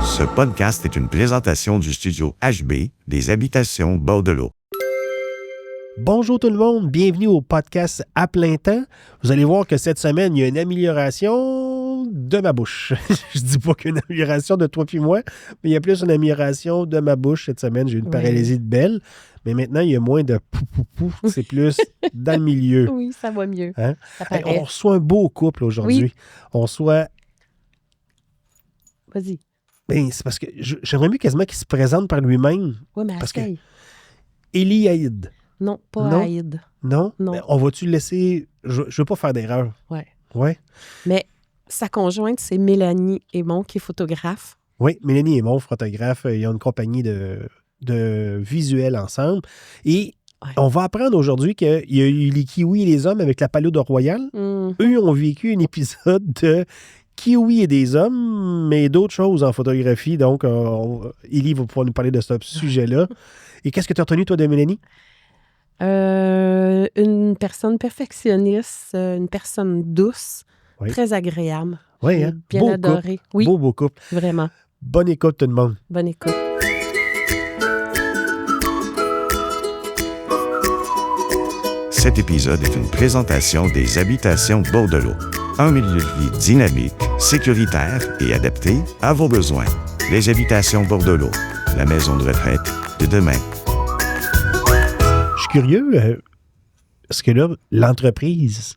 Ce podcast est une présentation du studio HB des Habitations Bordelot. Bonjour tout le monde, bienvenue au podcast à plein temps. Vous allez voir que cette semaine, il y a une amélioration de ma bouche. Je dis pas qu'il y a une amélioration de toi puis moi, mais il y a plus une amélioration de ma bouche cette semaine. J'ai eu une paralysie de belle, mais maintenant, il y a moins de pou-pou-pou. C'est plus dans le milieu. Oui, ça va mieux. Hein? Ça Hey, paraît. on reçoit un beau couple aujourd'hui. Oui. On reçoit... Vas-y. Ben, c'est parce que j'aimerais mieux quasiment qu'il se présente par lui-même. Oui, mais Parce que- essaye. Élie Haïd. Non, pas Non. Aïd. Non? Non. Ben, on va-tu le laisser... Je veux pas faire d'erreur. Ouais. Ouais? Mais sa conjointe, c'est Mélanie Aymon, qui est photographe. Oui, Mélanie est mon photographe. Ils ont une compagnie de visuels ensemble. Et Ouais. on va apprendre aujourd'hui qu'il y a eu les Kiwis et les hommes avec la Palude Royale. Eux ont vécu un épisode de Kiwis et des hommes, mais d'autres choses en photographie. Donc, Élie va pouvoir nous parler de ce sujet-là. Et qu'est-ce que tu as retenu, toi, de Mélanie? Une personne perfectionniste, une personne douce, Oui. très agréable. Oui, J'ai hein? bien Beau adoré. couple. Oui, Beau couple. vraiment. Bonne écoute, tout le monde. Bonne écoute. Cet épisode est une présentation des Habitations Bordelot. Un milieu de vie dynamique, sécuritaire et adapté à vos besoins. Les Habitations Bordelot, la maison de retraite de demain. Je suis curieux, parce que là, l'entreprise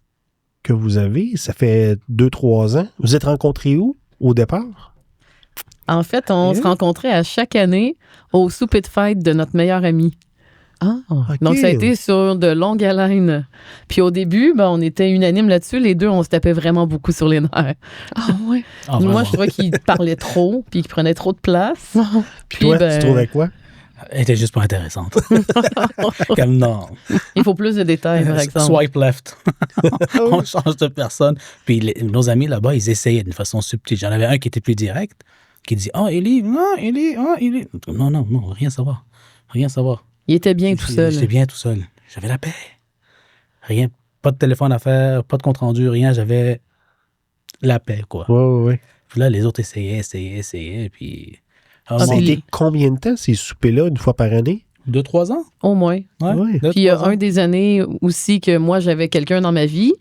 que vous avez, ça fait 2-3 ans. Vous êtes rencontrés où, au départ? En fait, on se rencontrait à chaque année au souper de fête de notre meilleur ami. Ah, OK. Donc, ça a été sur de longues haleines. Puis au début, on était unanimes là-dessus. Les deux, on se tapait vraiment beaucoup sur les nerfs. ouais. Ah, Moi, vraiment. je trouvais qu'il parlait trop, puis qu'il prenait trop de place. Puis toi, tu trouvais quoi? Elle était juste pas intéressante. Comme non. Il faut plus de détails, par exemple. Swipe left. On change de personne. Puis nos amis là-bas, ils essayaient d'une façon subtile. J'en avais un qui était plus direct, qui dit oh, Élie, non, Élie, oh, Élie. Non, rien savoir. Rien savoir. Il était bien tout seul. J'étais bien tout seul. J'avais la paix. Rien, pas de téléphone à faire, pas de compte rendu, rien. J'avais la paix, quoi. Oui. Puis là, les autres essayaient. Puis. Ah, Ça a puis- été combien de temps, ces soupers-là, une fois par année? 2-3 ans? Au moins. Ouais. Ouais. 2-3 Puis il y a ans. un des années aussi que moi, j'avais quelqu'un dans ma vie.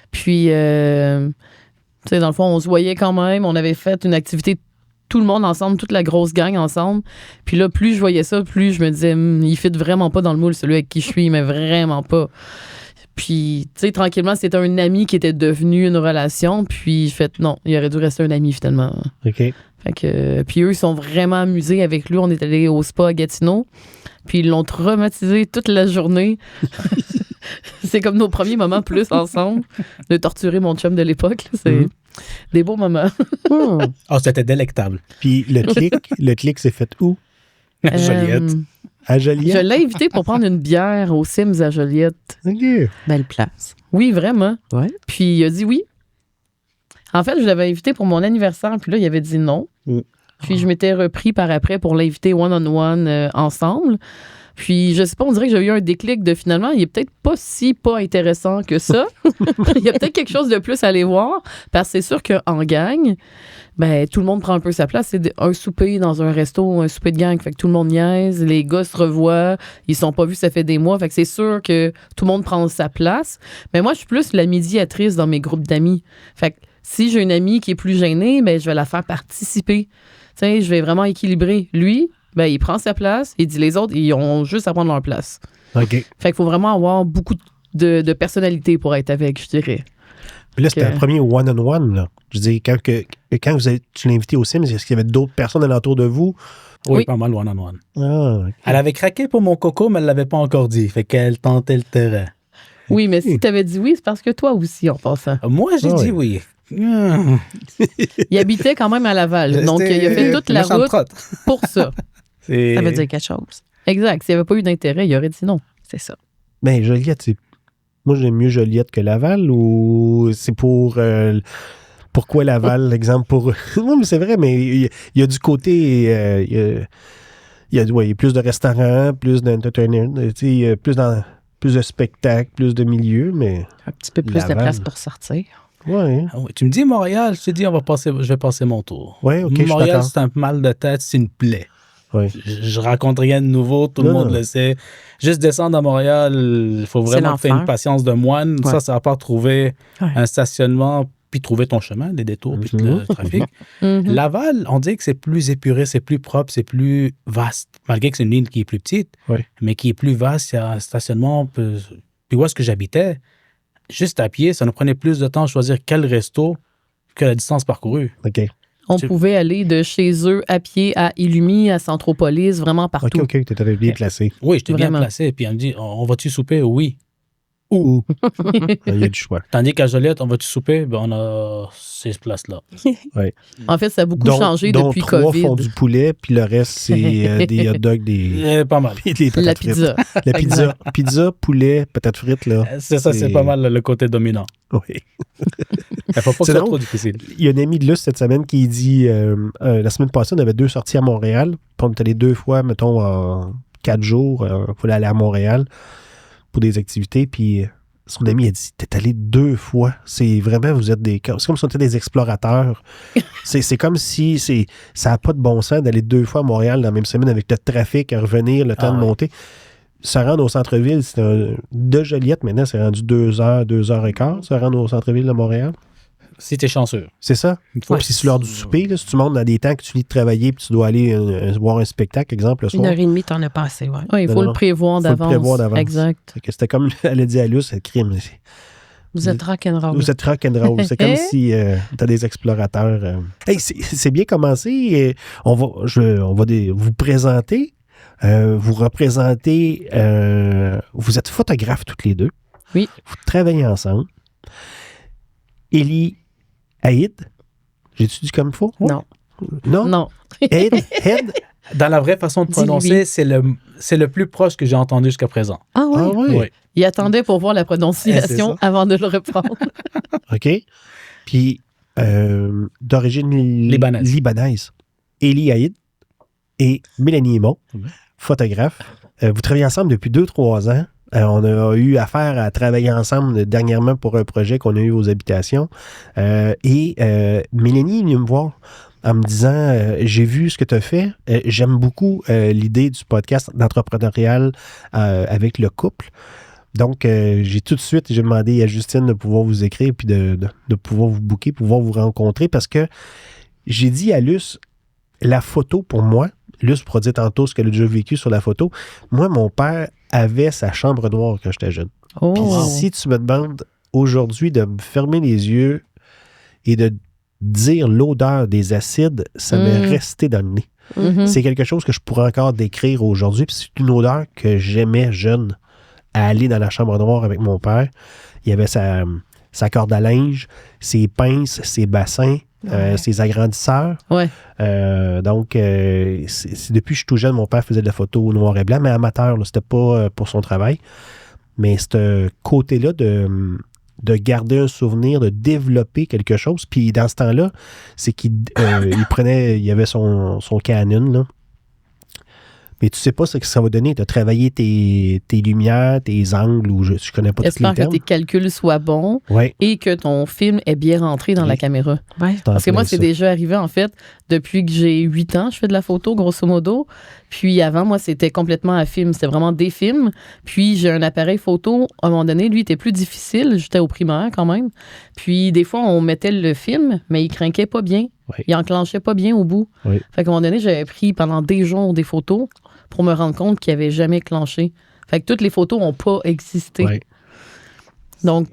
Puis, tu sais, dans le fond, on se voyait quand même. On avait fait une activité, tout le monde ensemble, toute la grosse gang ensemble. Puis là, plus je voyais ça, plus je me disais, il fit vraiment pas dans le moule, celui avec qui je suis, mais vraiment pas. Puis, tu sais, tranquillement, c'était un ami qui était devenu une relation. Puis, je fait, non, il aurait dû rester un ami finalement. OK. Fait que, puis eux, ils sont vraiment amusés avec lui. On est allé au spa à Gatineau. Puis ils l'ont traumatisé toute la journée. C'est comme nos premiers moments plus ensemble, de torturer mon chum de l'époque. C'est Mhm. des beaux moments. Ah, c'était délectable. Puis le clic s'est fait où? Joliette. À Je Joliette? l'ai invité pour prendre une bière au Sims à Joliette. OK. Belle place. Oui, vraiment. Ouais. Puis il a dit oui. En fait, je l'avais invité pour mon anniversaire, puis là, il avait dit non. Mm. Puis je m'étais repris par après pour l'inviter one-on-one ensemble. Puis je sais pas, on dirait que j'ai eu un déclic de finalement, il est peut-être pas intéressant que ça. Il y a peut-être quelque chose de plus à aller voir. Parce que c'est sûr qu'en gang, ben, tout le monde prend un peu sa place. C'est un souper dans un resto, un souper de gang. Fait que tout le monde niaise, les gars se revoient, ils sont pas vus, ça fait des mois. Fait que c'est sûr que tout le monde prend sa place. Mais moi, je suis plus la médiatrice dans mes groupes d'amis. Fait que si j'ai une amie qui est plus gênée, ben, je vais la faire participer. Tu sais, je vais vraiment équilibrer. Lui, ben, il prend sa place, il dit les autres, ils ont juste à prendre leur place. OK. Fait qu'il faut vraiment avoir beaucoup de personnalité pour être avec, je dirais. Puis là, c'était Ok. un premier one-on-one, là. Je veux dire, quand tu l'as invité au Sims, est-ce qu'il y avait d'autres personnes alentour de vous? Oui, Oui. pas mal one-on-one. Ah, OK. Elle avait craqué pour mon coco, mais elle l'avait pas encore dit. Fait qu'elle tentait le terrain. Oui, mais si tu avais dit oui, c'est parce que toi aussi, en passant. Moi, j'ai Ah dit oui. oui. Il habitait quand même à Laval. Donc, il a fait toute la Méchante route trotte. pour ça. Ça veut dire quelque chose. Exact. S'il n'y avait pas eu d'intérêt, il aurait dit non. C'est ça. Ben, Joliette, c'est... Moi, j'aime mieux Joliette que Laval, ou c'est pour... Pourquoi Laval, l'exemple pour... Non, mais c'est vrai, mais il y a du côté... il y a plus de restaurants, plus d'entertainment, tu sais, plus de spectacles, plus de milieux, mais... Un petit peu plus Laval. de place pour sortir. Ouais. Ah ouais, tu me dis Montréal, je te dis, je vais passer mon tour. Ouais, OK, je suis Montréal, d'accord. c'est un mal de tête, c'est une plaie. Ouais. Je raconte rien de nouveau, tout le monde le sait. Juste descendre à Montréal, il faut C'est vraiment que tu aies une l'enfer. patience de moine. Ouais. Ça va pas trouver Ouais. un stationnement, puis trouver ton chemin, des détours, puis le trafic. Mhm. Laval, on dit que c'est plus épuré, c'est plus propre, c'est plus vaste. Malgré que c'est une ligne qui est plus petite, Ouais. mais qui est plus vaste, il y a un stationnement. Puis où est-ce que j'habitais, juste à pied, ça nous prenait plus de temps à choisir quel resto que la distance parcourue. OK. On Tu- pouvait aller de chez eux à pied à Illumi, à Centropolis, vraiment partout. OK, tu étais bien placé. Oui, j'étais bien Vraiment. placé. Puis elle me dit, on va-tu souper? Oui. Où? Il y a du choix. Tandis qu'à Joliette, on va-tu souper? Ben, on a ces places-là. En fait, ça a beaucoup changé dont depuis 3 COVID. font du poulet, puis le reste, c'est des hot dogs, des Pas mal. puis des La patates frites. pizza. La pizza. Pizza, poulet, patates frites, là. C'est pas mal le côté dominant. Oui. Il faut pas que C'est ce soit drôle. trop difficile. Il y a un ami de Luce cette semaine qui dit la semaine passée, on avait 2 sorties à Montréal. Puis on est allé 2 fois, mettons, en 4 jours. Il fallait aller à Montréal pour des activités. Puis son ami a dit t'es allé 2 fois. C'est vraiment, vous êtes des. C'est comme si on était des explorateurs. c'est comme si ça n'a pas de bon sens d'aller 2 fois à Montréal dans la même semaine avec le trafic à revenir, le temps de ouais. monter. Se rendre au centre-ville, de Joliette, maintenant, c'est rendu 2 heures, 2 heures et quart, se rendre au centre-ville de Montréal. Si t'es chanceux. C'est ça? Ouais. Puis si c'est l'heure du souper, là, si tu montes dans des temps que tu finis de travailler puis tu dois aller voir un spectacle, exemple, le soir. 1h30, t'en as passé, ouais. Oui, il faut Non, le non. prévoir Faut le d'avance. prévoir d'avance. Exact. Fait que c'était comme elle a dit à Luce, c'est crime. Vous êtes rock'n'roll. Vous êtes rock'n'roll. C'est comme si t'as des explorateurs. Hey, c'est bien commencé. On va vous présenter. Vous représentez. Vous êtes photographes toutes les deux. Oui. Vous travaillez ensemble. Élie Haïd. J'ai-tu dit comme il faut? Non. Non? Non. Haïd? Dans la vraie façon de Dis-lui. prononcer, c'est le plus proche que j'ai entendu jusqu'à présent. Ah oui? Ah oui? Oui. Il attendait pour voir la C'est prononciation ça. avant de le reprendre. OK. Puis, d'origine libanaise. Élie Haïd et Mélanie Aymon, photographe. Vous travaillez ensemble depuis 2-3 ans. On a eu affaire à travailler ensemble dernièrement pour un projet qu'on a eu aux habitations. Et Mélanie est venue me voir en me disant j'ai vu ce que tu as fait. J'aime beaucoup l'idée du podcast d'entrepreneurial avec le couple. Donc, j'ai tout de suite, j'ai demandé à Justine de pouvoir vous écrire puis de pouvoir vous booker, pouvoir vous rencontrer parce que j'ai dit à Luce, la photo pour moi, Luce pourra dire tantôt ce qu'elle a déjà vécu sur la photo. Moi, mon père avait sa chambre noire quand j'étais jeune. Oh. Puis si tu me demandes aujourd'hui de me fermer les yeux et de dire l'odeur des acides, ça m'est resté dans le nez. Mhm. C'est quelque chose que je pourrais encore décrire aujourd'hui. Puis c'est une odeur que j'aimais jeune à aller dans la chambre noire avec mon père. Il y avait sa corde à linge, ses pinces, ses bassins, ses agrandisseurs. Ouais. Donc, c'est depuis que je suis tout jeune, mon père faisait de la photo noir et blanc, mais amateur, là, c'était pas pour son travail. Mais ce côté-là de garder un souvenir, de développer quelque chose. Puis dans ce temps-là, c'est qu'il il avait son Canon, là. Mais tu sais pas ce que ça va donner. Tu as travaillé tes lumières, tes angles, ou je connais pas tous les J'espère que termes. tes calculs soient bons Ouais, et que ton film est bien rentré dans la caméra. Ouais. Parce que moi, c'est déjà arrivé, en fait, depuis que j'ai 8 ans, je fais de la photo, grosso modo. Puis avant, moi, c'était complètement à film. C'était vraiment des films. Puis j'ai un appareil photo. À un moment donné, lui, était plus difficile. J'étais au primaire quand même. Puis des fois, on mettait le film, mais il crinquait pas bien. Ouais. Il enclenchait pas bien au bout. Ouais. Fait qu'à un moment donné, j'avais pris pendant des jours des photos pour me rendre compte qu'il avait jamais clenché. Fait que toutes les photos n'ont pas existé. ouais. Donc,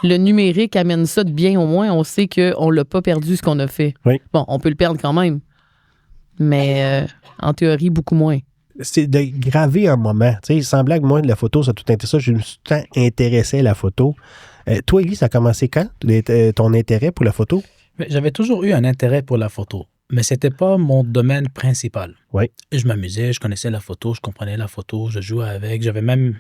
le numérique amène ça de bien au moins. On sait qu'on l'a pas perdu ce qu'on a fait. Oui. Bon, on peut le perdre quand même. Mais en théorie, beaucoup moins. C'est de graver un moment. Tu sais, sans blague, moi, de la photo, ça a tout intéressé. Je me suis tout le temps intéressé à la photo. Toi, Élie, ça a commencé quand, ton intérêt pour la photo? Mais j'avais toujours eu un intérêt pour la photo, mais c'était pas mon domaine principal. Oui. Je m'amusais, je connaissais la photo, je comprenais la photo, je jouais avec. J'avais même,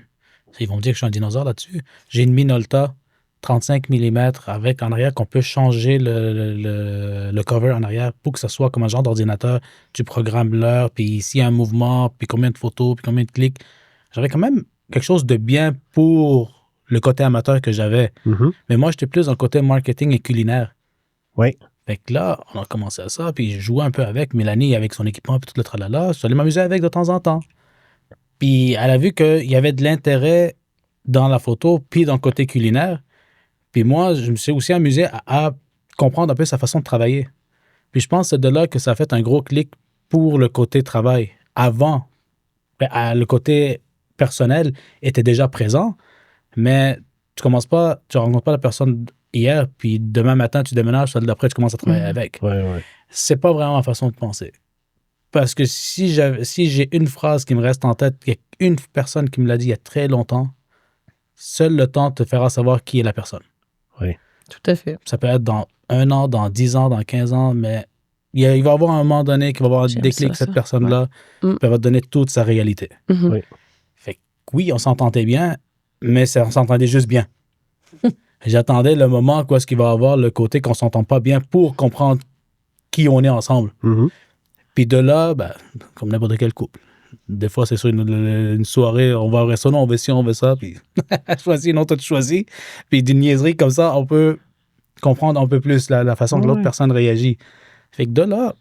ils vont me dire que je suis un dinosaure là-dessus, j'ai une Minolta 35 mm avec en arrière qu'on peut changer le cover en arrière pour que ça soit comme un genre d'ordinateur. Tu programmes l'heure, puis s'il y a un mouvement, puis combien de photos, puis combien de clics. J'avais quand même quelque chose de bien pour le côté amateur que j'avais. Mhm. Mais moi, j'étais plus dans le côté marketing et culinaire. Oui. Fait que là, on a commencé à ça, puis je jouais un peu avec Mélanie, avec son équipement, puis tout le tralala. Je suis allé m'amuser avec de temps en temps. Puis elle a vu qu'il y avait de l'intérêt dans la photo, puis dans le côté culinaire. Puis moi, je me suis aussi amusé à comprendre un peu sa façon de travailler. Puis je pense que c'est de là que ça a fait un gros clic pour le côté travail. Avant, le côté personnel était déjà présent, mais tu rencontres pas la personne hier, puis demain matin, tu déménages, celle d'après, tu commences à travailler avec. Ouais. C'est pas vraiment ma façon de penser. Parce que si j'ai une phrase qui me reste en tête, il y a une personne qui me l'a dit il y a très longtemps, seul le temps te fera savoir qui est la personne. Oui. Tout à fait. Ça peut être dans 1 an, dans 10 ans, dans 15 ans, mais il va y avoir un moment donné qu'il va y avoir un J'aime déclic, ça, cette personne-là, Ouais. puis elle va te donner toute sa réalité. Mhm. Oui. Fait que oui, on s'entendait bien, mais on s'entendait juste bien. J'attendais le moment où est-ce qu'il va y avoir le côté qu'on s'entend pas bien pour comprendre qui on est ensemble. Mhm. Puis de là, ben, comme n'importe quel couple. Des fois, c'est sur une soirée, on va au resto, non, on veut ci, on veut ça, puis choisis, non, toi tu choisis. Puis d'une niaiserie comme ça, on peut comprendre un peu plus la façon que l'autre Ouais. personne réagit. Fait que de là,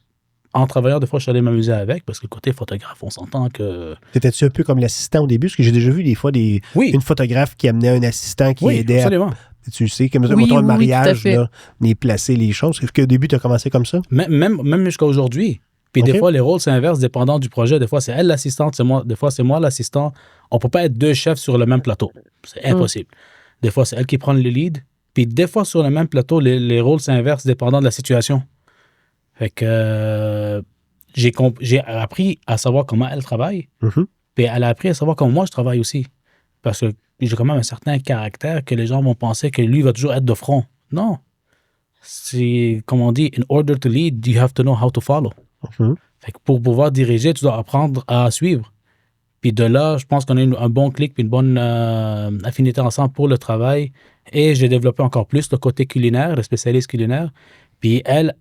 en travaillant, des fois, je suis allé m'amuser avec, parce que côté photographe, on s'entend que... T'étais-tu un peu comme l'assistant au début? Parce que j'ai déjà vu des fois Oui, une photographe qui amenait un assistant qui oui, aidait à, absolument. tu sais, comme Oui, mettons, un oui, tout à mariage, fait. là, les placer les choses. Est-ce qu'au début, tu as commencé comme ça? Même jusqu'à aujourd'hui. Puis Ok. des fois, les rôles s'inversent dépendant du projet. Des fois, c'est elle l'assistante, des fois, c'est moi l'assistant. On peut pas être 2 chefs sur le même plateau. C'est impossible. Des fois, c'est elle qui prend le lead. Puis des fois, sur le même plateau, les rôles s'inversent dépendant de la situation. Fait que j'ai appris à savoir comment elle travaille. Mhm. Puis elle a appris à savoir comment moi je travaille aussi. Parce que j'ai quand même un certain caractère que les gens vont penser que lui va toujours être de front. Non. C'est, comme on dit, in order to lead, you have to know how to follow. Mhm. Fait que pour pouvoir diriger, tu dois apprendre à suivre. Puis de là, je pense qu'on a un bon clic puis une bonne affinité ensemble pour le travail. Et j'ai développé encore plus le côté culinaire, le spécialiste culinaire. Puis elle,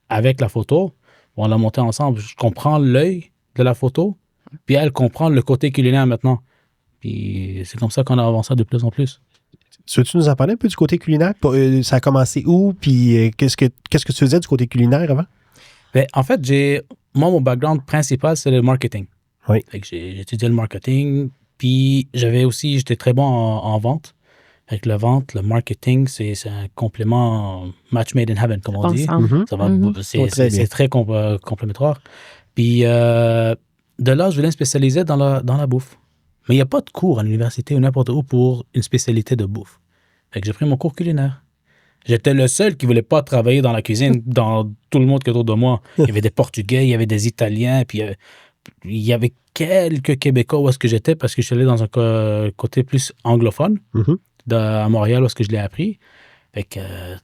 avec la photo, on l'a monté ensemble. Je comprends l'œil de la photo, puis elle comprend le côté culinaire maintenant. Puis c'est comme ça qu'on a avancé de plus en plus. Veux-tu nous en parler un peu du côté culinaire? Ça a commencé où? Puis qu'est-ce que tu faisais du côté culinaire avant? Ben, en fait, moi, mon background principal, c'est le marketing. Oui. Fait que j'ai étudié le marketing, puis j'étais très bon en vente. Avec la vente, le marketing, c'est un complément match made in heaven, comme on dit. Ensemble. Mhm. Ça va, Mhm. Oh, très bien. c'est très complémentaire. Puis de là, je voulais me spécialiser dans la bouffe. Mais il n'y a pas de cours à l'université ou n'importe où pour une spécialité de bouffe. Fait que j'ai pris mon cours culinaire. J'étais le seul qui ne voulait pas travailler dans la cuisine, dans tout le monde qui est autour de moi. Il y avait des Portugais, il y avait des Italiens, puis il y avait quelques Québécois où est-ce que j'étais, parce que je suis allé dans un côté plus anglophone, Mhm. à Montréal, où est-ce que je l'ai appris. Fait que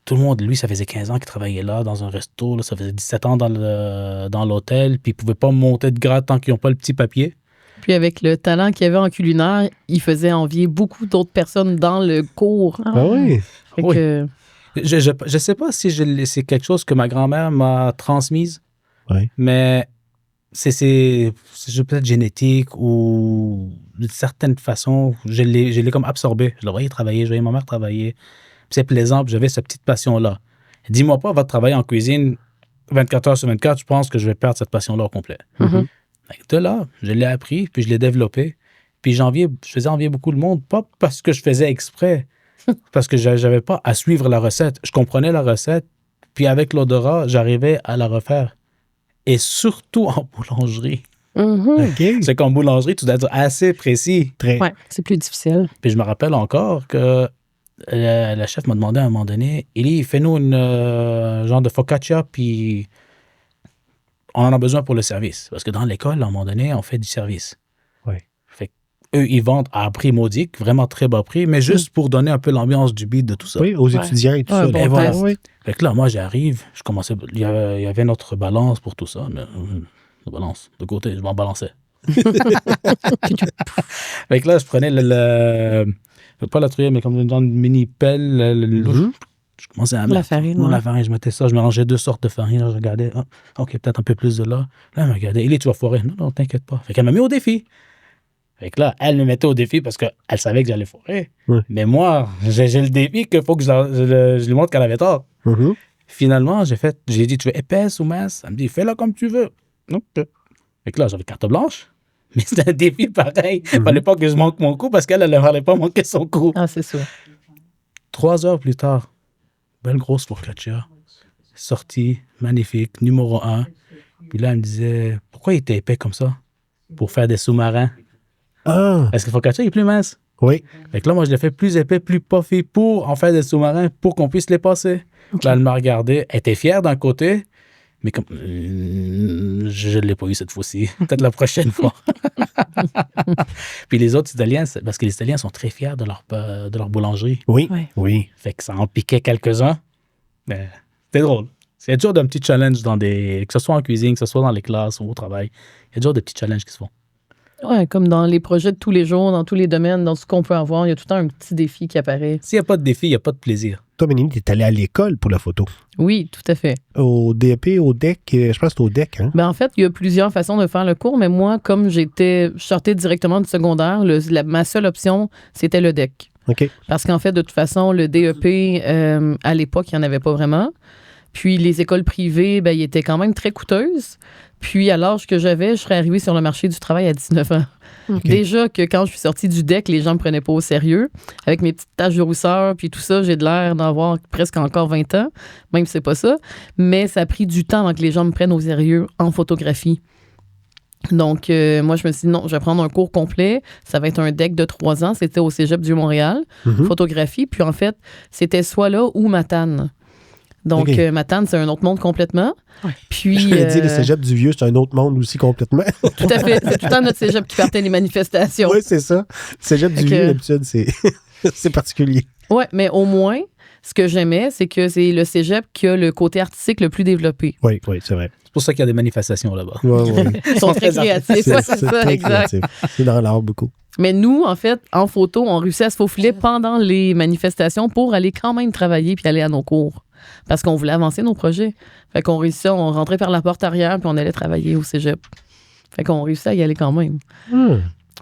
tout le monde, lui, ça faisait 15 ans qu'il travaillait là, dans un resto. Là, ça faisait 17 ans dans l'hôtel, puis ils ne pouvaient pas monter de grade tant qu'ils n'ont pas le petit papier. Puis avec le talent qu'il y avait en culinaire, il faisait envier beaucoup d'autres personnes dans le cours. Ah oui. Fait Oui. que, Je sais pas si c'est quelque chose que ma grand-mère m'a transmise, Oui. mais c'est peut-être génétique ou d'une certaine façon, je l'ai comme absorbé. Je le voyais travailler, je voyais ma mère travailler. Puis c'est plaisant, puis j'avais cette petite passion-là. Dis-moi pas, va travailler en cuisine 24 heures sur 24, je pense que je vais perdre cette passion-là au complet. Mhm. Fait que de là, je l'ai appris, puis je l'ai développé. Puis je faisais envier beaucoup de monde, pas parce que je faisais exprès, parce que j'avais pas à suivre la recette. Je comprenais la recette, puis avec l'odorat, j'arrivais à la refaire. Et surtout en boulangerie. Mhm. OK. C'est qu'en boulangerie, tu dois être assez précis. Très. Ouais, c'est plus difficile. Puis je me rappelle encore que la chef m'a demandé à un moment donné, Élie, fais-nous une genre de focaccia, puis on en a besoin pour le service. Parce que dans l'école, à un moment donné, on fait du service. Oui. Fait qu'eux, ils vendent à prix modique, vraiment très bas prix, mais juste pour donner un peu l'ambiance du beat de tout ça. Oui, aux Ouais. étudiants et tout Ah, ça. bon là. Et voilà. Oui. Fait que là, moi, j'arrive, il y avait notre balance pour tout ça, mais la balance, de côté, je m'en balançais. Fait que là, je prenais pas la truelle, mais comme une genre de mini pelle, Mhm. je commençais à La mettre. farine, Non, ouais. la farine, je mettais ça, je mélangeais 2 sortes de farine, là, je regardais, OK, peut-être un peu plus de là. Là, elle me regardait, Élie, tu vas foirer. Non, t'inquiète pas. Fait qu'elle m'a mis au défi. Fait que là, elle me mettait au défi parce qu'elle savait que j'allais foirer. Ouais. Mais moi, j'ai le défi qu'il faut que je lui montre qu'elle avait tort. Mhm. Finalement, j'ai dit, tu veux épaisse ou mince? Elle me dit, fais-la comme tu veux. OK. Fait que là, j'avais carte blanche. Mais c'était un défi pareil. Il fallait pas que je manque mon coup parce qu'elle ne fallait pas manquer son coup. Ah, c'est sûr. 3 heures plus tard, belle grosse focaccia, sortie, magnifique, numéro 1. Puis là, elle me disait, pourquoi il était épais comme ça? Pour faire des sous-marins. Ah, Est-ce que le focaccia est plus mince? oui. Fait que là, moi, je l'ai fait plus épais, plus puffy pour en faire des sous-marins pour qu'on puisse les passer. Là, elle m'a regardé. Elle était fière d'un côté, mais comme je ne l'ai pas eu cette fois-ci. Peut-être la prochaine fois. Puis les autres Italiens, parce que les Italiens sont très fiers de leur boulangerie. Oui, Ouais. oui. Fait que ça en piquait quelques-uns. Mais c'était drôle. Il y a toujours un petit challenge que ce soit en cuisine, que ce soit dans les classes ou au travail. Il y a toujours des petits challenges qui se font. Ouais, comme dans les projets de tous les jours, dans tous les domaines, dans tout ce qu'on peut avoir, il y a tout le temps un petit défi qui apparaît. S'il n'y a pas de défi, il n'y a pas de plaisir. Toi, Mélanie, tu es allée à l'école pour la photo. Oui, tout à fait. Au DEP, au DEC, je pense que c'est au DEC, hein? Ben, en fait, il y a plusieurs façons de faire le cours, mais moi, comme je sortais directement du secondaire, ma seule option, c'était le DEC. OK. Parce qu'en fait, de toute façon, le DEP, à l'époque, il n'y en avait pas vraiment. Puis les écoles privées, ben, ils étaient quand même très coûteuses. Puis à l'âge que j'avais, je serais arrivée sur le marché du travail à 19 ans. OK. Déjà que quand je suis sortie du DEC, les gens me prenaient pas au sérieux. Avec mes petites taches de rousseur, puis tout ça, j'ai de l'air d'avoir presque encore 20 ans, même si c'est pas ça. Mais ça a pris du temps avant que les gens me prennent au sérieux en photographie. Donc, moi, je me suis dit, non, je vais prendre un cours complet. Ça va être un DEC de 3 ans. C'était au Cégep du Montréal, Mhm. photographie. Puis en fait, c'était soit là ou Matane. Donc, OK. Matane, c'est un autre monde complètement. Ouais. Puis, Je l'ai dit, le cégep du Vieux, c'est un autre monde aussi complètement. tout à fait. C'est tout le temps notre cégep qui partait les manifestations. Oui, c'est ça. Le cégep du Fait que- Vieux, d'habitude, c'est particulier. Oui, mais au moins, ce que j'aimais, c'est que c'est le cégep qui a le côté artistique le plus développé. Oui, oui, c'est vrai. C'est pour ça qu'il y a des manifestations là-bas. Ouais, ouais. Ils sont très créatifs. Ouais, c'est ça, très exact. créatif. C'est dans l'art beaucoup. Mais nous, en fait, en photo, on réussit à se faufiler pendant les manifestations pour aller quand même travailler puis aller à nos cours. Parce qu'on voulait avancer nos projets. Fait qu'on réussissait, on rentrait par la porte arrière puis on allait travailler au cégep. Fait qu'on réussissait à y aller quand même.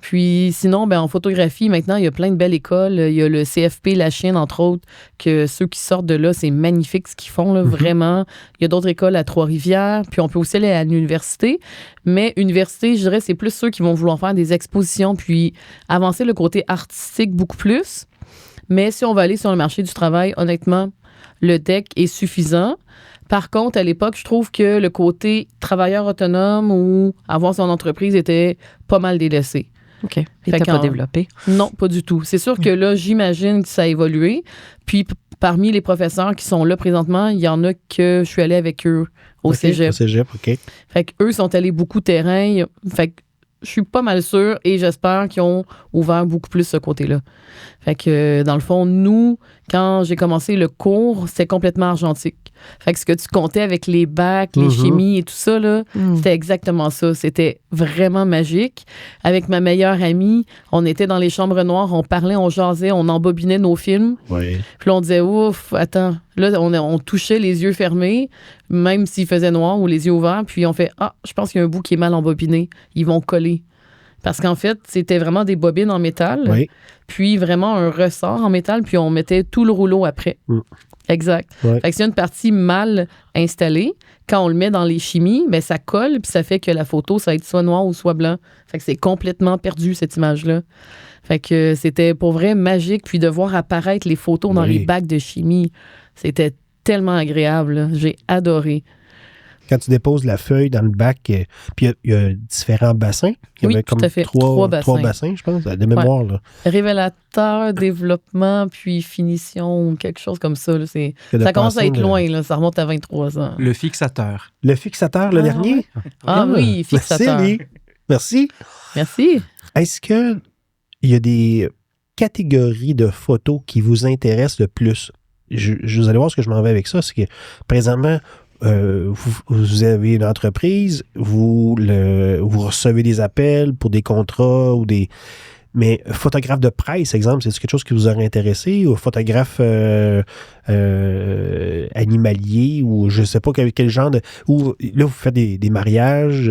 Puis sinon, ben, en photographie, maintenant, il y a plein de belles écoles. Il y a le CFP La Chine, entre autres, que ceux qui sortent de là, c'est magnifique ce qu'ils font, là, vraiment. Il y a d'autres écoles à Trois-Rivières. Puis on peut aussi aller à l'université. Mais université, je dirais, c'est plus ceux qui vont vouloir faire des expositions puis avancer le côté artistique beaucoup plus. Mais si on va aller sur le marché du travail, honnêtement, le DEC est suffisant. Par contre, à l'époque, je trouve que le côté travailleur autonome ou avoir son entreprise était pas mal délaissé. OK. Il Fait n'était pas qu'en- développé. Non, pas du tout. C'est sûr que là, j'imagine que ça a évolué. Puis parmi les professeurs qui sont là présentement, il y en a que je suis allée avec eux au OK, cégep. Au cégep, OK. Fait qu'eux sont allés beaucoup terrain. Fait que je suis pas mal sûre et j'espère qu'ils ont ouvert beaucoup plus ce côté-là. Fait que, dans le fond, nous, quand j'ai commencé le cours, c'était complètement argentique. Fait que ce que tu comptais avec les bacs, les Mhm. chimies et tout ça, là, Mm. c'était exactement ça. C'était vraiment magique. Avec ma meilleure amie, on était dans les chambres noires, on parlait, on jasait, on embobinait nos films. Oui. Puis là, on disait, ouf, attends. Là, on touchait les yeux fermés, même s'il faisait noir ou les yeux ouverts. Puis on fait, ah, je pense qu'il y a un bout qui est mal embobiné. Ils vont coller. Parce qu'en fait, c'était vraiment des bobines en métal. Oui. Puis vraiment un ressort en métal. Puis on mettait tout le rouleau après. Mm. Exact. Ouais. Fait que c'est une partie mal installée. Quand on le met dans les chimies, ben ça colle. Puis ça fait que la photo, ça va être soit noir ou soit blanc. Fait que c'est complètement perdu, cette image-là. Fait que c'était pour vrai magique. Puis de voir apparaître les photos dans Oui. les bacs de chimie, c'était tellement agréable, là. J'ai adoré. Quand tu déposes la feuille dans le bac, puis il y a différents bassins. Il y Oui, avait tout comme à fait. trois Trois bassins, je pense, de mémoire. Là, Révélateur, développement, puis finition, quelque chose comme ça. Là. que de Ça commence à penser être de- là. Ça remonte à 23 ans. Le fixateur. Le fixateur, le Ah, dernier? Ah oui, fixateur. Merci, Lee. Merci. Merci. Est-ce qu'il y a des catégories de photos qui vous intéressent le plus? Vous allez voir ce que je m'en vais avec ça. C'est que présentement, vous avez une entreprise, vous recevez des appels pour des contrats ou des... Mais photographe de presse, exemple, c'est quelque chose qui vous aurait intéressé? Ou photographe animalier? Ou je ne sais pas quel genre de... Ou là, vous faites des mariages,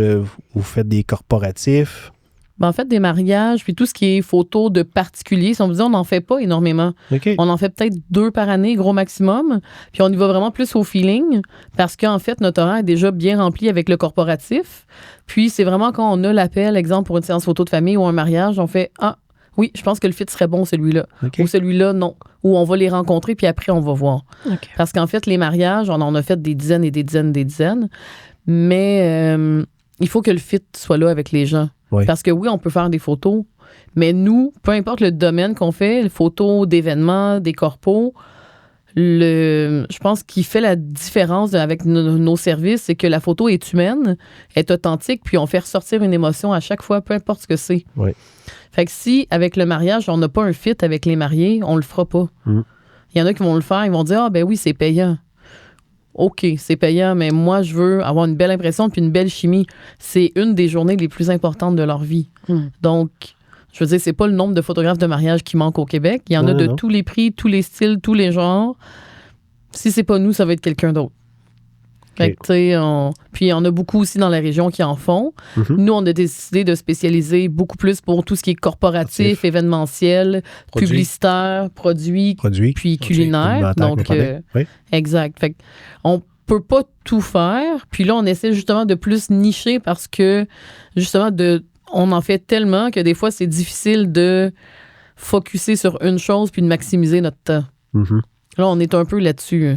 vous faites des corporatifs. Ben, en fait, des mariages, puis tout ce qui est photos de particuliers, si on vous dit, on n'en fait pas énormément. OK. On en fait peut-être 2 par année, gros maximum. Puis on y va vraiment plus au feeling parce qu'en fait, notre horaire est déjà bien rempli avec le corporatif. Puis c'est vraiment quand on a l'appel, exemple, pour une séance photo de famille ou un mariage, on fait « Ah, oui, je pense que le fit serait bon, celui-là. OK. Ou celui-là, non. » Ou on va les rencontrer, puis après, on va voir. OK. Parce qu'en fait, les mariages, on en a fait des dizaines et des dizaines et des dizaines. Mais il faut que le fit soit là avec les gens. Oui. Parce que oui, on peut faire des photos, mais nous, peu importe le domaine qu'on fait, les photos d'événements, des corpos, je pense qu'il fait la différence avec nos services, c'est que la photo est humaine, est authentique, puis on fait ressortir une émotion à chaque fois, peu importe ce que c'est. Oui. Fait que si, avec le mariage, on n'a pas un fit avec les mariés, on le fera pas. Mm. Il y en a qui vont le faire, ils vont dire « Ah, ben oui, c'est payant. » OK, c'est payant, mais moi, je veux avoir une belle impression puis une belle chimie. C'est une des journées les plus importantes de leur vie. Donc, je veux dire, c'est pas le nombre de photographes de mariage qui manque au Québec. Il y en a de tous les prix, tous les styles, tous les genres. Si c'est pas nous, ça va être quelqu'un d'autre. Fait que, tu sais, puis il y en a beaucoup aussi dans la région qui en font. Mhm. Nous, on a décidé de spécialiser beaucoup plus pour tout ce qui est corporatif, événementiel, publicitaire, produits, puis culinaire. Donc, oui. exact. Fait on peut pas tout faire. Puis là, on essaie justement de plus nicher parce que, justement, on en fait tellement que des fois, c'est difficile de focusser sur une chose puis de maximiser notre temps. Mhm. Là, on est un peu là-dessus.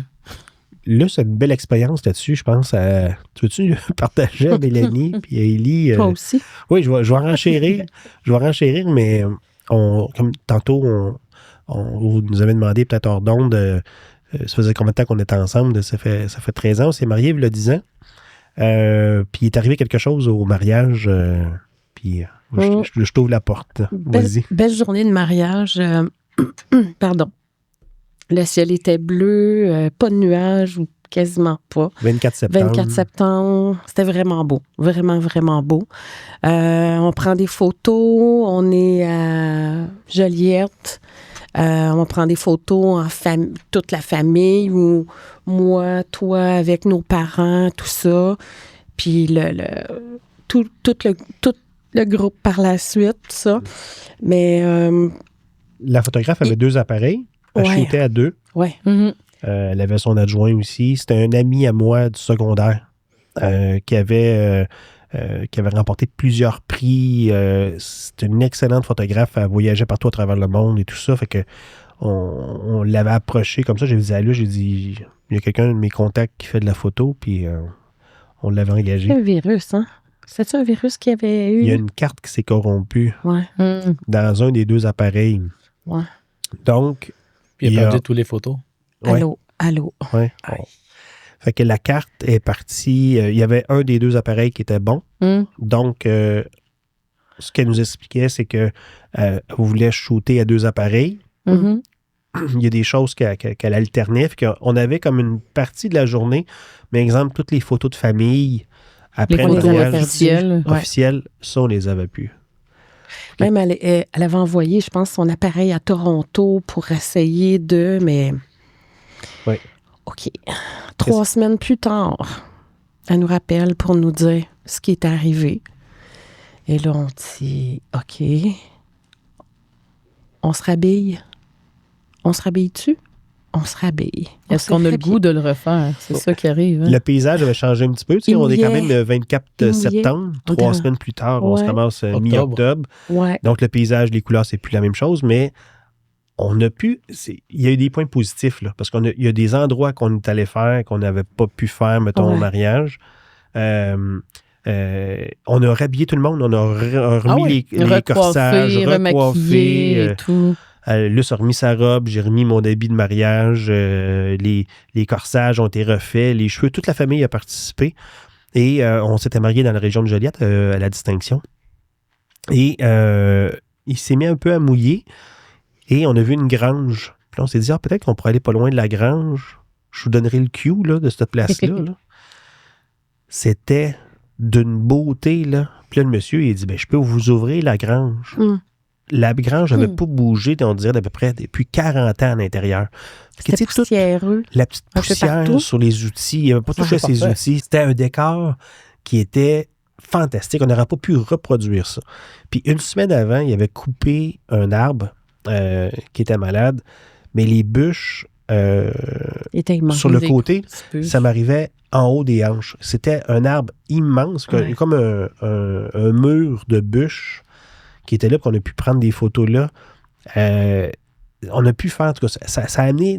Là, c'est une belle expérience là-dessus, je pense. Tu veux-tu partager à Mélanie puis à Élie? Toi aussi? Oui, je vais renchérir. Mais comme tantôt, vous nous avez demandé peut-être hors d'onde, ça faisait combien de temps qu'on était ensemble? Ça fait 13 ans. On s'est mariés il y a 10 ans. Puis il est arrivé quelque chose au mariage. Puis je t'ouvre la porte. Vas-y. Belle journée de mariage. Pardon. Le ciel était bleu, pas de nuages ou quasiment pas. 24 septembre. 24 septembre. C'était vraiment beau. Vraiment, vraiment beau. On prend des photos. On est à Joliette. On prend des photos toute la famille, ou moi, toi, avec nos parents, tout ça. Puis tout le groupe par la suite, tout ça. Mais... la photographe avait 2 appareils. Elle shootait à 2. Ouais. Mm-hmm. Elle avait son adjoint aussi. C'était un ami à moi du secondaire qui avait remporté plusieurs prix. C'était une excellente photographe. Elle voyageait partout à travers le monde et tout ça. Fait que on l'avait approché comme ça. J'ai dit à lui, il y a quelqu'un de mes contacts qui fait de la photo, puis on l'avait engagé. C'est un virus, hein? C'est-tu un virus qu'il y avait eu? Il y a une carte qui s'est corrompue dans un des 2 appareils. Ouais. Donc, puis il a perdu toutes les photos. Allô. Ouais. Fait que la carte est partie. Il y avait un des 2 appareils qui était bon. Donc, ce qu'elle nous expliquait, c'est que vous voulait shooter à 2 appareils. Mm-hmm. Il y a des choses qu'elle alternait. Fait qu'on avait comme une partie de la journée, mais exemple, toutes les photos de famille après les le photos mariage officielles, ça, on les avait plus. Même, elle avait envoyé, je pense, son appareil à Toronto pour essayer mais... Oui. OK. 3 semaines plus tard, elle nous rappelle pour nous dire ce qui est arrivé. Et là, on dit, OK, on se rhabille. On se rhabille-tu? On se rhabille. Est-ce qu'on a le goût de le refaire? C'est ça qui arrive. Hein? Le paysage avait changé un petit peu. On est quand même le 24 septembre. 3 semaines plus tard, on se ramasse mi-octobre. Ouais. Donc, le paysage, les couleurs, c'est plus la même chose, mais on a pu... Il y a eu des points positifs, là, parce qu'il y a des endroits qu'on est allé faire qu'on n'avait pas pu faire, mettons, au mariage. On a rhabillé tout le monde. On a remis les corsages, recoiffé et tout. Luce a remis sa robe, j'ai remis mon habit de mariage, les corsages ont été refaits, les cheveux, toute la famille a participé. Et on s'était mariés dans la région de Joliette, à la Distinction. Et il s'est mis un peu à mouiller et on a vu une grange. Puis là, on s'est dit, peut-être qu'on pourrait aller pas loin de la grange. Je vous donnerai le cue de cette place-là. Là. C'était d'une beauté. Là. Puis là, le monsieur, il a dit, je peux vous ouvrir la grange. La grange n'avait pas bougé, on dirait, d'à peu près depuis 40 ans à l'intérieur. C'était poussiéreux. La petite poussière sur les outils. Il n'avait pas touché à ses outils. C'était un décor qui était fantastique. On n'aurait pas pu reproduire ça. Puis une semaine avant, il avait coupé un arbre qui était malade, mais les bûches sur le côté, ça m'arrivait en haut des hanches. C'était un arbre immense, comme un mur de bûches qui était là, qu'on a pu prendre des photos là. On a pu faire, en tout cas, ça a amené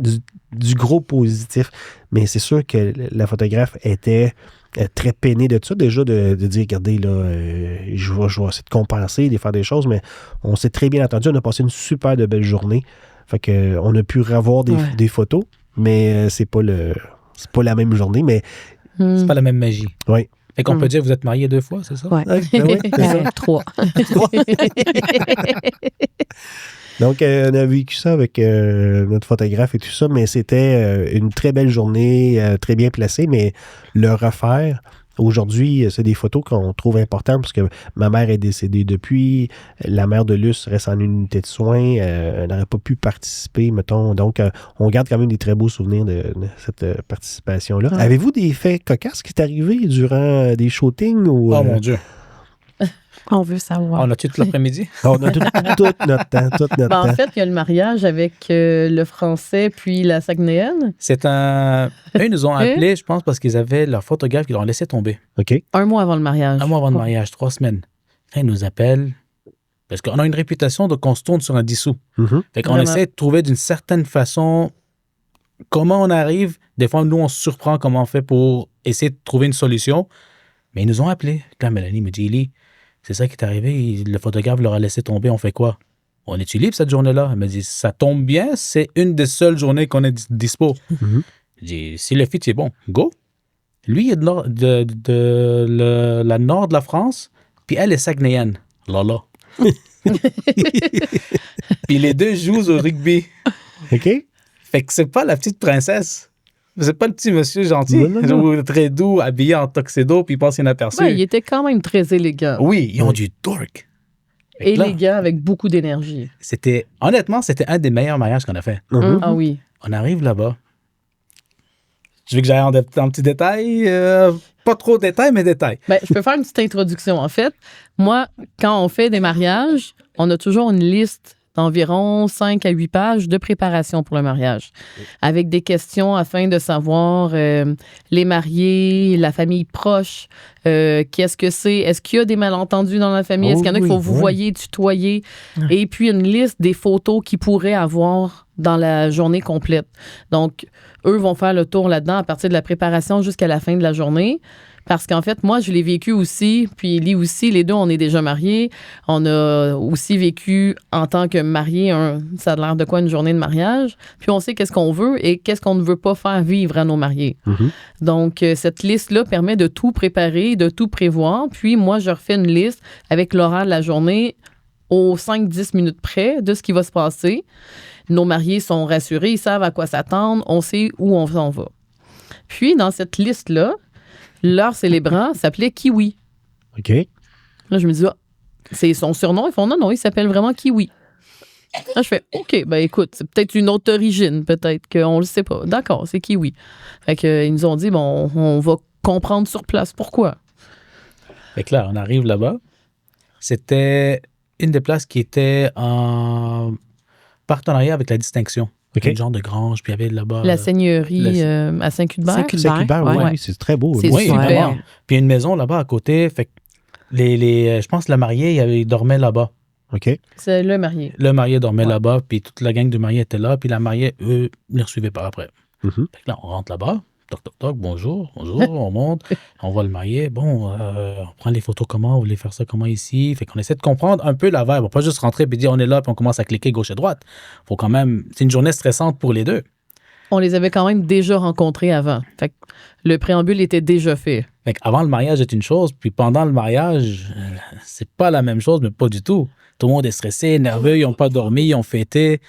du gros positif, mais c'est sûr que la photographe était très peinée de ça, déjà de dire, regardez, là, je vais essayer de compenser, de faire des choses, mais on s'est très bien entendu, on a passé une super de belle journée, fait que on a pu revoir des photos, mais c'est pas la même journée, mais c'est pas la même magie. Oui. Fait qu'on peut dire que vous êtes mariés 2 fois, c'est ça? Ouais. Oui, c'est ça. 3. Donc, on a vécu ça avec notre photographe et tout ça, mais c'était une très belle journée, très bien placée, mais le refaire, aujourd'hui, c'est des photos qu'on trouve importantes parce que ma mère est décédée depuis, la mère de Luce reste en unité de soins, elle n'aurait pas pu participer, mettons, donc on garde quand même des très beaux souvenirs de cette participation-là. Ouais. Avez-vous des faits cocasses qui est arrivé durant des shootings? Ou, Oh mon Dieu! On veut savoir. On a-tu tout l'après-midi? On a tout notre temps, Ben, en fait, il y a le mariage avec le Français puis la Saguenayenne. C'est Eux, ils nous ont appelés, je pense, parce qu'ils avaient leur photographe qui leur laissé tomber. OK. 1 mois avant le mariage. 1 mois avant le mariage, 3 semaines. Là, ils nous appellent parce qu'on a une réputation de qu'on se tourne sur un 10 sous. Mhm. Fait qu'on Vraiment. essaie de trouver d'une certaine façon comment on arrive. Des fois, nous, on se surprend comment on fait pour essayer de trouver une solution. Mais ils nous ont appelés. Quand Mélanie me dit, Élie, c'est ça qui est arrivé, le photographe leur a laissé tomber, on fait quoi? On est-tu libre cette journée-là? Elle me dit, ça tombe bien, c'est une des seules journées qu'on est dispo. Mhm. Je dis, si le fit est bon, go. Lui, il est de la nord de la France, puis elle est saguenayenne. Lala. Puis les deux jouent au rugby. OK? Fait que c'est pas la petite princesse. C'est pas le petit monsieur gentil, Non. très doux, habillé en tuxedo, puis il passe inaperçu. Ouais, il était quand même très élégant. Oui, ils ont du dork. Fait que là, Élégant avec beaucoup d'énergie. honnêtement, c'était un des meilleurs mariages qu'on a fait. Mhm. Ah oui. On arrive là-bas. Je veux que j'aille en petits détails. Pas trop de détails, mais détails. Ben, je peux faire une petite introduction. En fait, moi, quand on fait des mariages, on a toujours une liste d'environ 5 à 8 pages de préparation pour le mariage, avec des questions afin de savoir les mariés, la famille proche, qu'est-ce que c'est, est-ce qu'il y a des malentendus dans la famille, est-ce qu'il y en a qu'il faut vous voyer, tutoyer, et puis une liste des photos qu'ils pourraient avoir dans la journée complète. Donc, eux vont faire le tour là-dedans à partir de la préparation jusqu'à la fin de la journée. Parce qu'en fait, moi, je l'ai vécu aussi, puis Élie aussi, les deux, on est déjà mariés. On a aussi vécu en tant que mariés, ça a l'air de quoi, une journée de mariage. Puis on sait qu'est-ce qu'on veut et qu'est-ce qu'on ne veut pas faire vivre à nos mariés. Mhm. Donc, cette liste-là permet de tout préparer, de tout prévoir. Puis moi, je refais une liste avec l'horaire de la journée aux 5-10 minutes près de ce qui va se passer. Nos mariés sont rassurés, ils savent à quoi s'attendre, on sait où on s'en va. Puis, dans cette liste-là, leur célébrant s'appelait Kiwi. OK. Là, je me dis, c'est son surnom. Ils font, non, il s'appelle vraiment Kiwi. Là, je fais, OK, ben écoute, c'est peut-être une autre origine, peut-être qu'on le sait pas. D'accord, c'est Kiwi. Fait qu'ils nous ont dit, bon, on va comprendre sur place pourquoi. Fait que là, on arrive là-bas. C'était une des places qui était en partenariat avec la Distinction. OK. Un genre de grange, puis il y avait là-bas... La seigneurie à Saint-Cuthbert. Saint-Cuthbert, Ouais. oui, c'est très beau. C'est Oui, super. évidemment. Puis il y a une maison là-bas à côté. Fait que je pense que la mariée, il dormait là-bas. OK. C'est le marié. Le marié dormait Ouais. là-bas, puis toute la gang du marié était là, puis la mariée, eux, les recevaient par après. Mhm. Fait que là, on rentre là-bas, toc, toc, toc, bonjour, on monte, on voit le marié, bon, on prend les photos comment, vous voulez faire ça comment ici? Fait qu'on essaie de comprendre un peu la vibe. On peut pas juste rentrer et dire on est là, puis on commence à cliquer gauche et droite. Faut quand même, c'est une journée stressante pour les deux. On les avait quand même déjà rencontrés avant. Fait que le préambule était déjà fait. Fait qu'avant le mariage est une chose, puis pendant le mariage, c'est pas la même chose, mais pas du tout. Tout le monde est stressé, nerveux, ils n'ont pas dormi, ils ont fêté.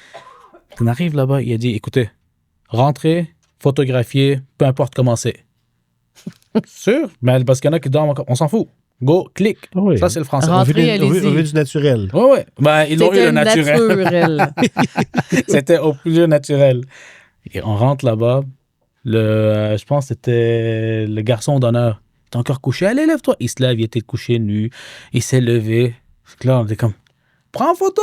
On arrive là-bas, il a dit, écoutez, rentrez, photographiez, peu importe comment c'est. Sûr? Mais parce qu'il y en a qui dorment encore. On s'en fout. Go, clique. Ah oui. Ça, c'est le français. Rentrez, On veut allez-y. du naturel. Oui, oui. Ben, ils l'ont eu, le naturel. naturel. C'était au plus naturel. Et on rentre là-bas. Je pense que c'était le garçon d'honneur T'es encore couché? Allez, lève-toi. Il se lève, il était couché nu. Il s'est levé. Là, on était comme, prends en photo!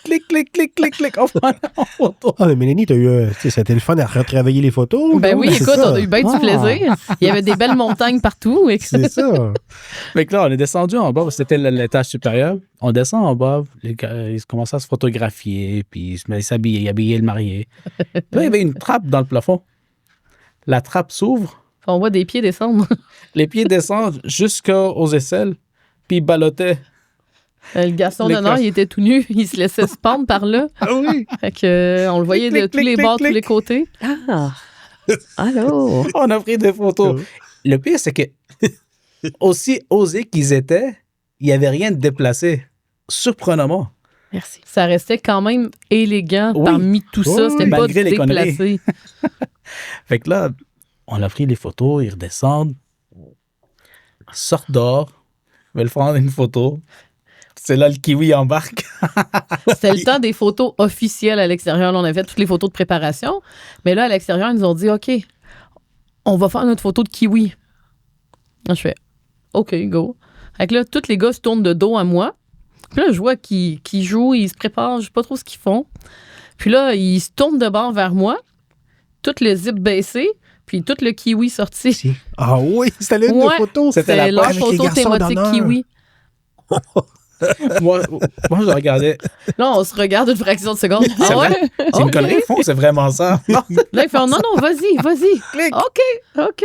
Clic, clic, clic, clic, clic. On prend en photo. Ah, mais Mélanie, t'as eu, c'était le fun à retravailler les photos. Ben non? oui, C'est écoute, ça. on a eu bien du plaisir. Il y avait des belles montagnes partout. C'est ça. Fait que là, on est descendu en bas. C'était l'étage supérieur. On descend en bas. Les gars, ils commençaient à se photographier. Puis ils s'habillaient. Ils habillaient le marié. Puis là, il y avait une trappe dans le plafond. La trappe s'ouvre. On voit des pieds descendre. Les pieds descendent jusqu'aux aisselles. Puis ils ballottaient. Le garçon Les d'honneur, classes. il était tout nu. Il se laissait se pendre par là. Ah oui! Fait que, on le voyait de Clic, tous les clic, bords, clic, tous les côtés. Ah! Allô? On a pris des photos. Le pire, c'est que aussi osés qu'ils étaient, il n'y avait rien de déplacé. Surprenamment. Merci. Ça restait quand même élégant Oui. parmi tout ça. Oui, C'était pas malgré les déplacé. Fait que là, on a pris les photos, ils redescendent, sortent dehors, veulent prendre une photo. C'est là le kiwi embarque. C'était le temps des photos officielles à l'extérieur. Là, on avait fait toutes les photos de préparation. Mais là, à l'extérieur, ils nous ont dit, OK, on va faire notre photo de kiwi. Là, je fais, OK, go. Fait que là, tous les gars se tournent de dos à moi. Puis là, je vois qu'ils jouent, ils se préparent, je sais pas trop ce qu'ils font. Puis là, ils se tournent de bord vers moi, tout le zip baissé, puis tout le kiwi sorti. Si. Ah oui, c'était l'une Ouais. de photos. C'était leur avec les photo garçons thématique d'honneur. kiwi. moi, je regardais. Là, on se regarde une fraction de seconde. C'est Ah ouais? vrai? C'est une Ok. connerie, ils font, c'est vraiment ça. Non, Là, ils font, non, vas-y. clic. OK.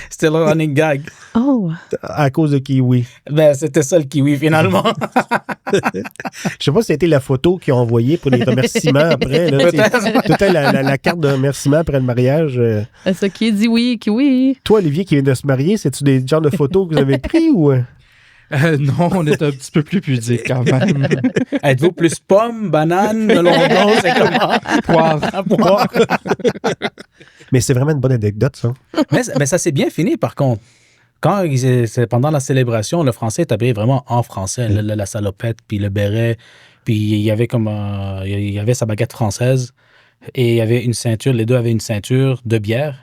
C'était le running gag. Oh! À cause de kiwi. Ben, c'était ça le kiwi, finalement. Je sais pas si c'était la photo qu'ils ont envoyée pour les remerciements après. Là, c'était la carte de remerciement après le mariage. Ça qui dit oui, kiwi. Toi, Olivier, qui vient de se marier, c'est-tu des genres de photos que vous avez pris ou... Non, on est un petit peu plus pudique quand même. Êtes-vous plus pomme, banane, melon blanc, c'est comment? Poire. Mais c'est vraiment une bonne anecdote, ça. Mais ça s'est bien fini, par contre. C'est pendant la célébration, le français est habillé vraiment en français. La salopette, puis le béret, puis il y avait il y avait sa baguette française et il y avait une ceinture. Les deux avaient une ceinture de bière.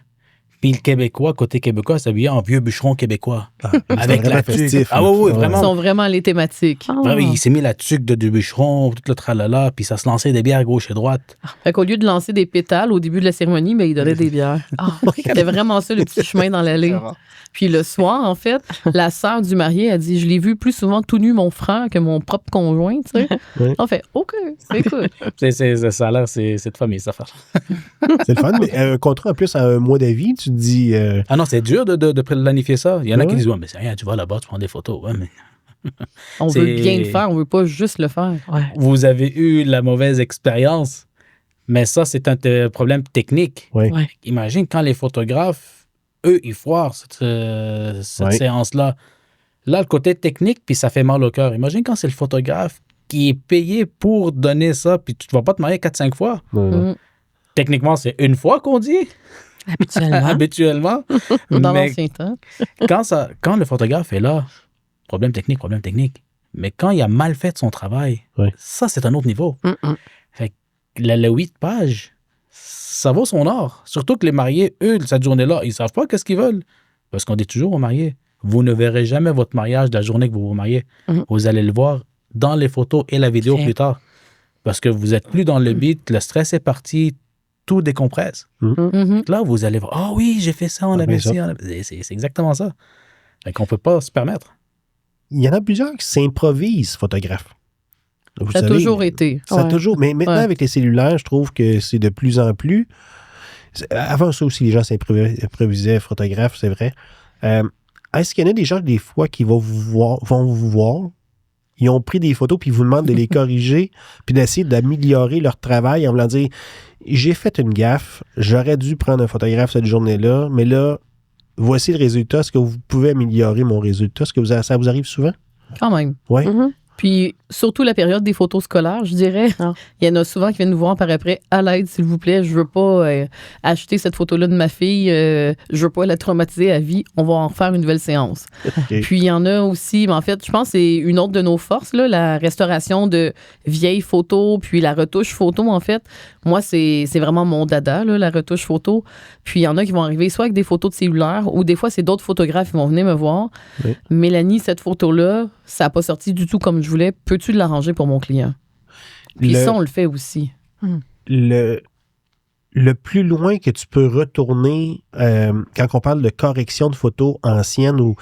Puis le Québécois, côté québécois, s'habillait en vieux bûcheron québécois. Avec la tuque. festif. Ah oui, Ils vraiment. sont vraiment les thématiques. Oh. Vraiment, il s'est mis la tuque de bûcheron, tout le tralala, puis ça se lançait des bières à gauche et droite. Fait qu'au lieu de lancer des pétales au début de la cérémonie, mais ils donnaient des bières. C'était vraiment ça, le petit chemin dans l'allée. Puis le soir, en fait, la sœur du marié a dit, je l'ai vu plus souvent tout nu mon frère que mon propre conjoint, tu sais. Oui. On fait, OK, c'est cool. Ça a l'air, c'est de famille, ça fait. C'est le fun, mais un contrat en plus à un mois d'avis, tu te dis... Ah non, c'est dur de planifier ça. Il y en a Ouais. qui disent, ouais, mais c'est rien, tu vas là-bas, tu prends des photos. Ouais, mais On C'est- veut bien le faire, on veut pas juste le faire. Ouais. vous avez eu la mauvaise expérience, mais ça, c'est un problème technique. Ouais. Ouais. Imagine quand les photographes, eux, ils foirent cette Ouais. séance-là. Là, le côté technique, puis ça fait mal au cœur. Imagine quand c'est le photographe qui est payé pour donner ça, puis tu ne vas pas te marier 4-5 fois. Mm. Techniquement, c'est une fois qu'on dit, Habituellement. habituellement. Dans Mais l'ancien temps. quand le photographe est là, problème technique. Mais quand il a mal fait son travail, Ouais. ça, c'est un autre niveau. Mm-mm. Le 8 pages, ça vaut son or. Surtout que les mariés, eux, cette journée-là, ils ne savent pas qu'est-ce qu'ils veulent. Parce qu'on dit toujours aux mariés, vous ne verrez jamais votre mariage de la journée que vous vous mariez. Mhm. Vous allez le voir dans les photos et la vidéo Fait. plus tard. Parce que vous n'êtes plus dans le beat, le stress est parti, tout décompresse. Mhm. Là, vous allez voir, ah oui, j'ai fait ça, on Ah, avait bien ça. ci, c'est exactement ça. Fait qu'on ne peut pas se permettre. Il y en a plusieurs qui s'improvisent photographes. Vous Ça a savez, toujours été. Ça a Ouais. toujours. Mais maintenant, Ouais. avec les cellulaires, je trouve que c'est de plus en plus. Avant ça aussi, les gens s'improvisaient photographes, c'est vrai. Est-ce qu'il y en a des gens, des fois, qui vont vous voir, ils ont pris des photos, puis ils vous demandent de les corriger, puis d'essayer d'améliorer leur travail en voulant dire j'ai fait une gaffe, j'aurais dû prendre un photographe cette journée-là, mais là, voici le résultat. Est-ce que vous pouvez améliorer mon résultat? Est-ce que ça vous arrive souvent? Quand même. Oui. Mhm. Puis, surtout la période des photos scolaires, je dirais. Ah. Il y en a souvent qui viennent nous voir par après, à l'aide, s'il vous plaît. Je veux pas acheter cette photo-là de ma fille. Je veux pas la traumatiser à vie. On va en faire une nouvelle séance. OK. Puis, il y en a aussi, mais en fait, je pense que c'est une autre de nos forces, là, la restauration de vieilles photos, puis la retouche photo, en fait. Moi, c'est vraiment mon dada, là, la retouche photo. Puis, il y en a qui vont arriver soit avec des photos de cellulaire ou des fois, c'est d'autres photographes qui vont venir me voir. Oui. Mélanie, cette photo-là, ça n'a pas sorti du tout comme je voulais. Peux-tu l'arranger pour mon client? Puis ça, on le fait aussi. Le plus loin que tu peux retourner quand on parle de correction de photos anciennes ou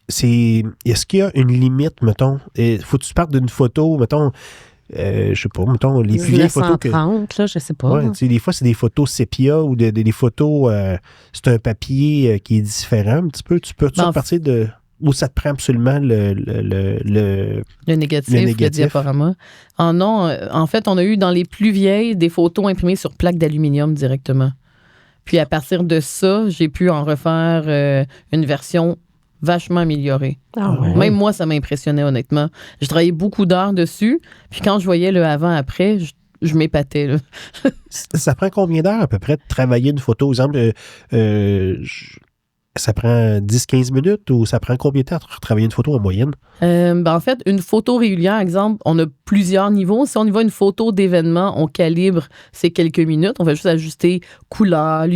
est-ce qu'il y a une limite, mettons? Faut que tu partes d'une photo, mettons, je sais pas, mettons, les plus vieilles photos que... 1930, là, je sais pas. Ouais, tu sais, des fois, c'est des photos sépia ou des photos, c'est un papier qui est différent un petit peu. Tu peux partir de... Ou ça te prend absolument le négatif, le le négatif. diaporama. Non, en fait, on a eu dans les plus vieilles des photos imprimées sur plaque d'aluminium directement. Puis à partir de ça, j'ai pu en refaire une version vachement améliorée. Ah ouais. Même moi, ça m'impressionnait honnêtement. J'ai travaillé beaucoup d'heures dessus. Puis quand je voyais le avant-après, je m'épatais. Là. Ça prend combien d'heures à peu près de travailler une photo? Par exemple, ça prend 10-15 minutes ou ça prend combien de temps de travailler une photo en moyenne? En fait, une photo régulière, exemple, on a plusieurs niveaux. Si on y va une photo d'événement, on calibre ces quelques minutes. On va juste ajuster couleur,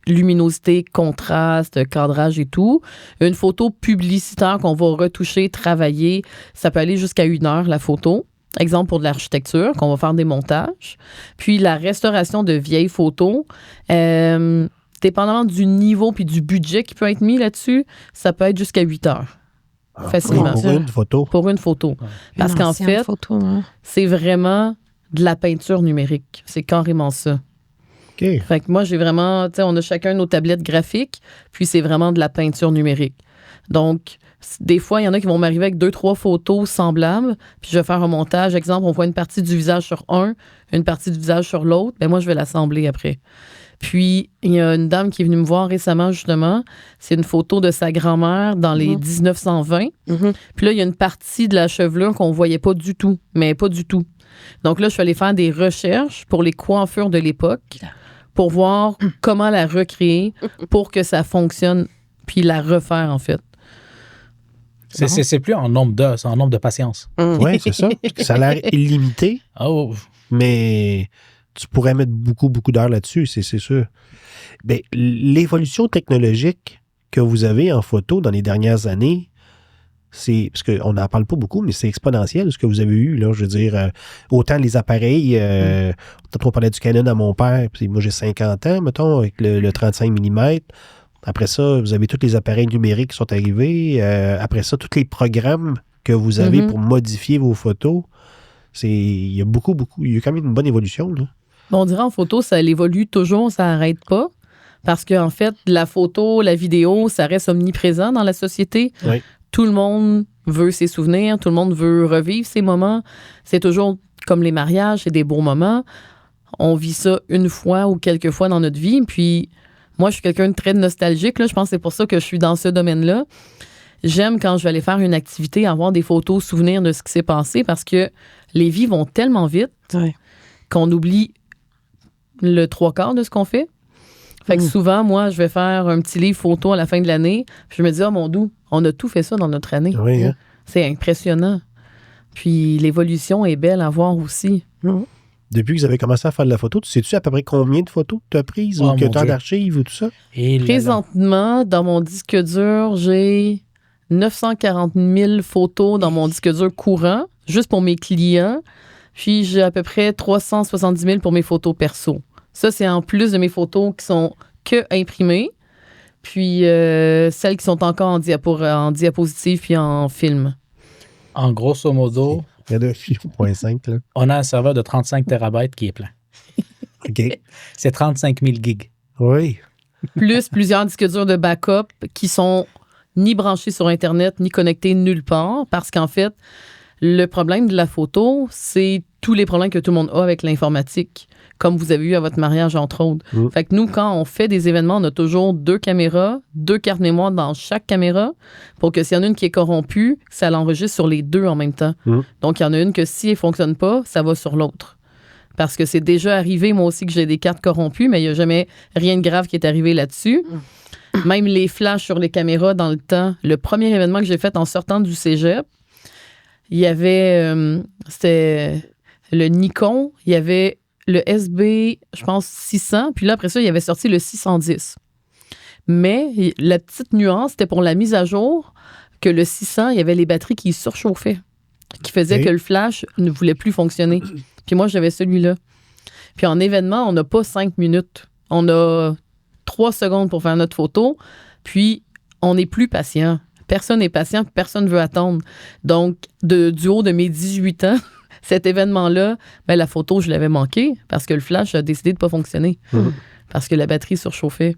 luminosité, contraste, cadrage et tout. Une photo publicitaire qu'on va retoucher, travailler, ça peut aller jusqu'à 1 heure, la photo. Exemple pour de l'architecture, qu'on va faire des montages. Puis la restauration de vieilles photos, dépendamment du niveau puis du budget qui peut être mis là-dessus, ça peut être jusqu'à 8 heures. Facilement. Pour une photo. Pour une photo. Parce Une qu'en ancienne fait, photo, hein. c'est vraiment de la peinture numérique. C'est carrément ça. OK. Fait que moi, j'ai vraiment, tu sais, on a chacun nos tablettes graphiques, puis c'est vraiment de la peinture numérique. Donc, des fois, il y en a qui vont m'arriver avec 2-3 photos semblables, puis je vais faire un montage. Exemple, on voit une partie du visage sur un, une partie du visage sur l'autre, ben moi, je vais l'assembler après. Puis, il y a une dame qui est venue me voir récemment, justement. C'est une photo de sa grand-mère dans les 1920. Puis là, il y a une partie de la chevelure qu'on ne voyait pas du tout, mais pas du tout. Donc là, je suis allée faire des recherches pour les coiffures de l'époque pour voir comment la recréer pour que ça fonctionne, puis la refaire, en fait. C'est plus en nombre d'heures, c'est en nombre de patience. Oui, c'est ça. Ça a l'air illimité, Oh, mais tu pourrais mettre beaucoup, beaucoup d'heures là-dessus, c'est sûr. Bien, l'évolution technologique que vous avez en photo dans les dernières années, c'est, parce qu'on n'en parle pas beaucoup, mais c'est exponentiel ce que vous avez eu, là. Je veux dire, autant les appareils, on parlait du Canon à mon père, puis moi j'ai 50 ans, mettons, avec le 35 mm. Après ça, vous avez tous les appareils numériques qui sont arrivés. Après ça, tous les programmes que vous avez pour modifier vos photos. Il y a il y a quand même une bonne évolution, là. Bon, on dirait en photo, ça évolue toujours, ça n'arrête pas. Parce qu'en fait, la photo, la vidéo, ça reste omniprésent dans la société. Oui. Tout le monde veut ses souvenirs, tout le monde veut revivre ses moments. C'est toujours comme les mariages, c'est des beaux moments. On vit ça une fois ou quelques fois dans notre vie. Puis moi, je suis quelqu'un de très nostalgique, là. Je pense que c'est pour ça que je suis dans ce domaine-là. J'aime quand je vais aller faire une activité, avoir des photos, souvenirs de ce qui s'est passé parce que les vies vont tellement vite qu'on oublie le 3/4 de ce qu'on fait. Fait que souvent, moi, je vais faire un petit livre photo à la fin de l'année. Puis je me dis, oh mon doux, on a tout fait ça dans notre année. Oui, hein? C'est impressionnant. Puis l'évolution est belle à voir aussi. Depuis que vous avez commencé à faire de la photo, tu sais-tu à peu près combien de photos tu as prises ou que tu as d'archives ou tout ça? Et Présentement, dans mon disque dur, j'ai 940 000 photos dans mon disque dur courant, juste pour mes clients. Puis j'ai à peu près 370 000 pour mes photos perso. Ça, c'est en plus de mes photos qui sont que imprimées. Puis celles qui sont encore en diapositive puis en film. En grosso modo, Il y a 2,5, là. on a un serveur de 35 terabytes qui est plein. OK. C'est 35 000 gigs. Oui. Plus plusieurs disques durs de backup qui sont ni branchés sur Internet, ni connectés nulle part. Parce qu'en fait, le problème de la photo, c'est tous les problèmes que tout le monde a avec l'informatique, comme vous avez eu à votre mariage, entre autres. Fait que nous, quand on fait des événements, on a toujours 2 caméras, 2 cartes mémoire dans chaque caméra pour que s'il y en a une qui est corrompue, ça l'enregistre sur les 2 en même temps. Donc, il y en a une que si elle ne fonctionne pas, ça va sur l'autre. Parce que c'est déjà arrivé, moi aussi, que j'ai des cartes corrompues, mais il n'y a jamais rien de grave qui est arrivé là-dessus. Même les flashs sur les caméras dans le temps. Le premier événement que j'ai fait en sortant du cégep, il y avait... c'était le Nikon, il y avait le SB, je pense, 600, puis là, après ça, il avait sorti le 610. Mais la petite nuance, c'était pour la mise à jour, que le 600, il y avait les batteries qui surchauffaient, qui faisaient que le flash ne voulait plus fonctionner. Puis moi, j'avais celui-là. Puis en événement, on n'a pas 5 minutes. On a 3 secondes pour faire notre photo, puis on n'est plus patient. Personne n'est patient, personne ne veut attendre. Donc, du haut de mes 18 ans, cet événement-là, ben, la photo, je l'avais manqué parce que le flash a décidé de ne pas fonctionner. Parce que la batterie surchauffait.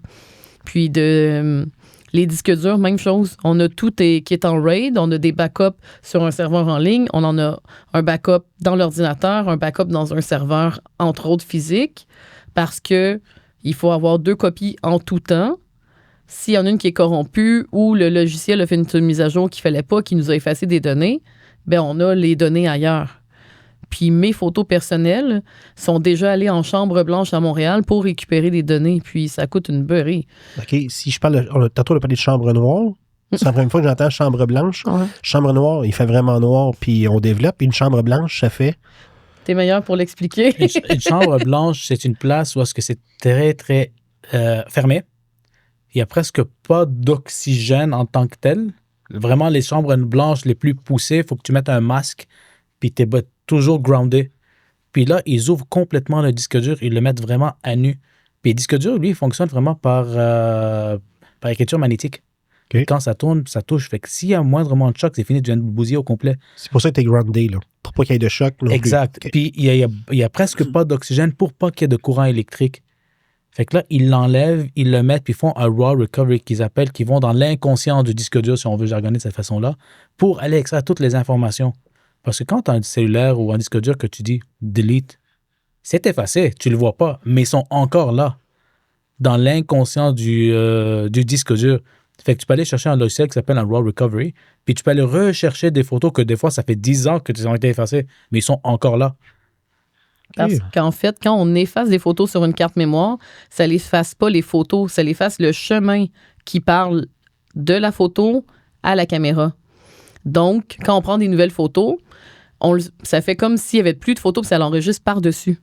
Puis les disques durs, même chose. On a tout qui est en RAID. On a des backups sur un serveur en ligne. On en a un backup dans l'ordinateur, un backup dans un serveur, entre autres physique, parce que il faut avoir 2 copies en tout temps. S'il y en a une qui est corrompue ou le logiciel a fait une mise à jour qu'il ne fallait pas, qui nous a effacé des données, ben on a les données ailleurs. Puis mes photos personnelles sont déjà allées en chambre blanche à Montréal pour récupérer des données. Puis ça coûte une beurrée. OK. Si je parle... Tantôt, on a parlé de chambre noire. C'est la première fois que j'entends chambre blanche. Ouais. Chambre noire, il fait vraiment noir, puis on développe. Une chambre blanche, ça fait... T'es meilleur pour l'expliquer. Une chambre blanche, c'est une place où est-ce que c'est très, très fermé. Il n'y a presque pas d'oxygène en tant que tel. Vraiment, les chambres blanches les plus poussées, il faut que tu mettes un masque, puis tu es toujours groundé. Puis là, ils ouvrent complètement le disque dur, ils le mettent vraiment à nu. Puis le disque dur, lui, il fonctionne vraiment par écriture magnétique. Okay. Quand ça tourne, ça touche. Fait que s'il y a moindrement de choc, c'est fini, tu viens de bousiller au complet. C'est pour ça que tu es groundé, là. Pour pas qu'il y ait de choc. Non exact. Plus. Okay. Puis il y a presque pas d'oxygène pour pas qu'il y ait de courant électrique. Fait que là, ils l'enlèvent, ils le mettent, puis ils font un raw recovery qu'ils appellent, qui vont dans l'inconscient du disque dur, si on veut jargonner de cette façon-là, pour aller extraire toutes les informations. Parce que quand tu as un cellulaire ou un disque dur que tu dis « delete », c'est effacé, tu le vois pas, mais ils sont encore là, dans l'inconscient du disque dur. Fait que tu peux aller chercher un logiciel qui s'appelle un raw recovery, puis tu peux aller rechercher des photos que des fois, ça fait 10 ans que tu ont été effacées, mais ils sont encore là. Parce qu'en fait, quand on efface des photos sur une carte mémoire, ça n'efface pas les photos, ça efface le chemin qui parle de la photo à la caméra. Donc, quand on prend des nouvelles photos, ça fait comme s'il n'y avait plus de photos, puis ça l'enregistre par-dessus.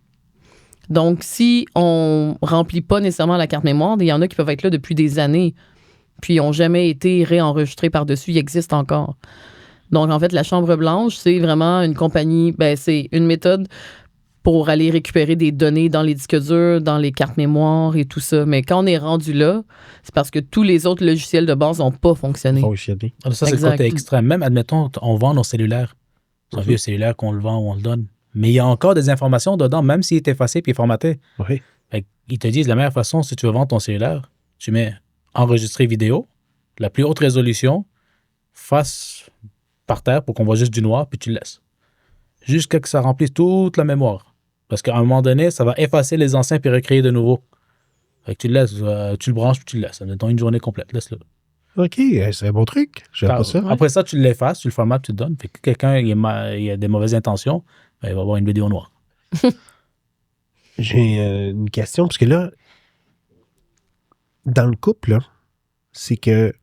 Donc, si on ne remplit pas nécessairement la carte mémoire, il y en a qui peuvent être là depuis des années, puis ils n'ont jamais été réenregistrés par-dessus, ils existent encore. Donc, en fait, la chambre blanche, c'est vraiment une compagnie, c'est une méthode pour aller récupérer des données dans les disques durs, dans les cartes mémoire et tout ça. Mais quand on est rendu là, c'est parce que tous les autres logiciels de base n'ont pas fonctionné. Alors ça, c'est le côté extrême. Même, admettons, on vend nos cellulaires. C'est un vieux cellulaire qu'on le vend ou on le donne. Mais il y a encore des informations dedans, même s'il est effacé puis formaté. Oui. Ils te disent, la meilleure façon, si tu veux vendre ton cellulaire, tu mets enregistrer vidéo, la plus haute résolution, face par terre pour qu'on voit juste du noir, puis tu le laisses. Jusqu'à ce que ça remplisse toute la mémoire. Parce qu'à un moment donné, ça va effacer les anciens puis recréer de nouveau. Fait que tu le laisses, tu le branches puis tu le laisses. Dans une journée complète, laisse-le. OK, c'est un bon truc. Je pas ça. Après ça, tu l'effaces, tu le formates, tu le donnes. Fait que quelqu'un il a des mauvaises intentions, ben, il va avoir une vidéo noire. J'ai une question, parce que là, dans le couple, là, c'est que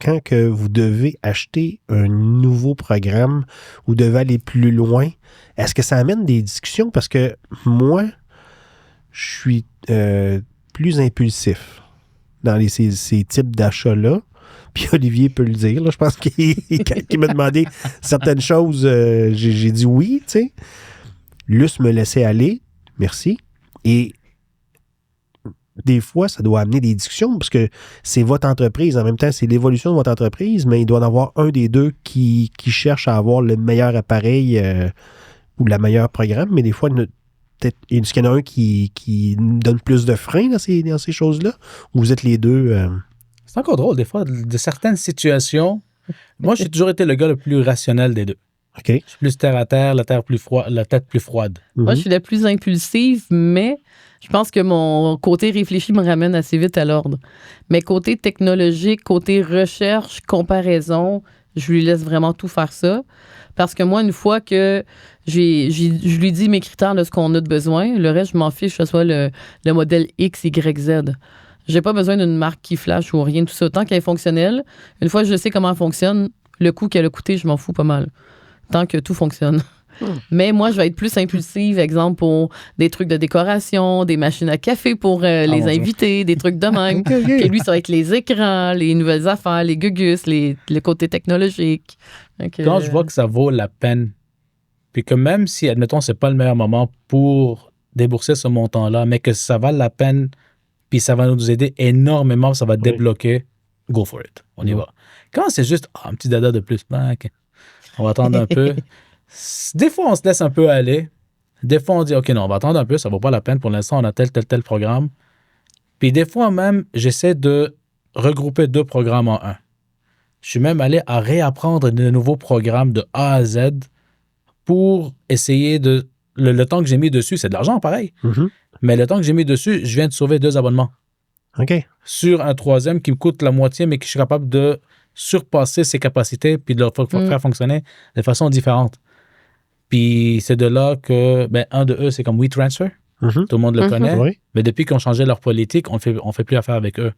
quand que vous devez acheter un nouveau programme ou devez aller plus loin, est-ce que ça amène des discussions? Parce que moi, je suis plus impulsif dans ces types d'achats-là. Puis Olivier peut le dire. Là, je pense qu'il m'a demandé certaines choses. J'ai dit oui, tu sais. Luce me laissait aller. Merci. Et des fois, ça doit amener des discussions parce que c'est votre entreprise. En même temps, c'est l'évolution de votre entreprise, mais il doit y en avoir un des deux qui cherche à avoir le meilleur appareil ou le meilleur programme. Mais des fois, peut-être, est-ce qu'il y en a un qui donne plus de frein dans ces choses-là? Ou vous êtes les deux... C'est encore drôle, des fois, de certaines situations. Moi, j'ai toujours été le gars le plus rationnel des deux. OK. Je suis plus terre à terre, la tête plus froide. Moi, je suis la plus impulsive, mais je pense que mon côté réfléchi me ramène assez vite à l'ordre. Mais côté technologique, côté recherche, comparaison, je lui laisse vraiment tout faire ça. Parce que moi, une fois que je lui dis mes critères de ce qu'on a de besoin, le reste, je m'en fiche que ce soit le modèle X, Y, Z. J'ai pas besoin d'une marque qui flash ou rien de tout ça. Tant qu'elle est fonctionnelle, une fois que je sais comment elle fonctionne, le coût qu'elle a coûté, je m'en fous pas mal. Tant que tout fonctionne. Mais moi, je vais être plus impulsive, exemple, pour des trucs de décoration, des machines à café pour les invités, des trucs de même. Et lui, ça va être les écrans, les nouvelles affaires, les gugus, le côté technologique. Donc, Quand je vois que ça vaut la peine, puis que même si, admettons, c'est pas le meilleur moment pour débourser ce montant-là, mais que ça vale la peine, puis ça va nous aider énormément, ça va débloquer, go for it. On y va. Quand c'est juste un petit dada de plus, OK. On va attendre un peu. Des fois, on se laisse un peu aller. Des fois, on dit, OK, non, on va attendre un peu, ça ne vaut pas la peine. Pour l'instant, on a tel programme. Puis des fois, même, j'essaie de regrouper 2 programmes en un. Je suis même allé à réapprendre de nouveaux programmes de A à Z pour essayer de... Le temps que j'ai mis dessus, c'est de l'argent, pareil. Mais le temps que j'ai mis dessus, je viens de sauver 2 abonnements. OK. Sur un 3e qui me coûte la moitié, mais que je suis capable de surpasser ses capacités puis de le faire fonctionner de façon différente. Puis c'est de là que, un de eux, c'est comme WeTransfer. Tout le monde le connaît. Oui. Mais depuis qu'ils ont changé leur politique, on fait plus affaire avec eux.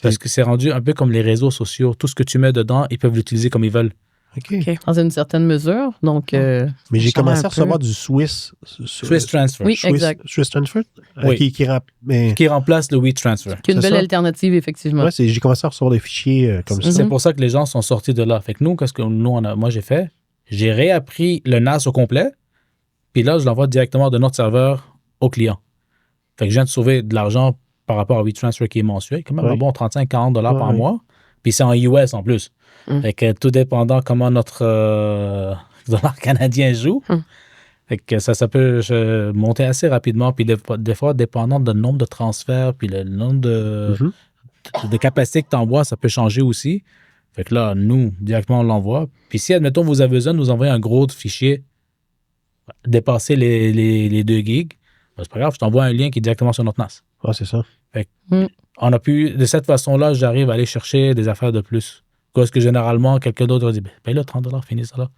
Parce que c'est rendu un peu comme les réseaux sociaux. Tout ce que tu mets dedans, ils peuvent l'utiliser comme ils veulent. OK. dans une certaine mesure. Donc, Mais j'ai Ça commencé va à un recevoir peu. du Swiss. Swiss Transfer. Oui, exact. Swiss Transfer? Oui. Qui Qui remplace le WeTransfer. qui est une c'est belle ça. alternative, effectivement. Ouais, j'ai commencé à recevoir des fichiers comme ça. C'est pour ça que les gens sont sortis de là. Fait que nous, qu'est-ce que moi j'ai fait? J'ai réappris le NAS au complet, puis là, je l'envoie directement de notre serveur au client. Fait que je viens de sauver de l'argent par rapport à WeTransfer qui est mensuel, quand même un bon 35-40$ par mois. Puis c'est en US en plus. Fait que tout dépendant comment notre dollar canadien joue. Fait que ça peut monter assez rapidement. Puis des fois, dépendant du nombre de transferts, puis le nombre de capacités que tu envoies, ça peut changer aussi. Fait que là, nous, directement, on l'envoie. Puis si, admettons, vous avez besoin de nous envoyer un gros fichier, dépasser les 2 gigs, c'est pas grave, je t'envoie un lien qui est directement sur notre NAS. Ah, c'est ça. Fait que, on a pu, de cette façon-là, j'arrive à aller chercher des affaires de plus. Parce que généralement, quelqu'un d'autre va dire, ben là, $30, finis ça là.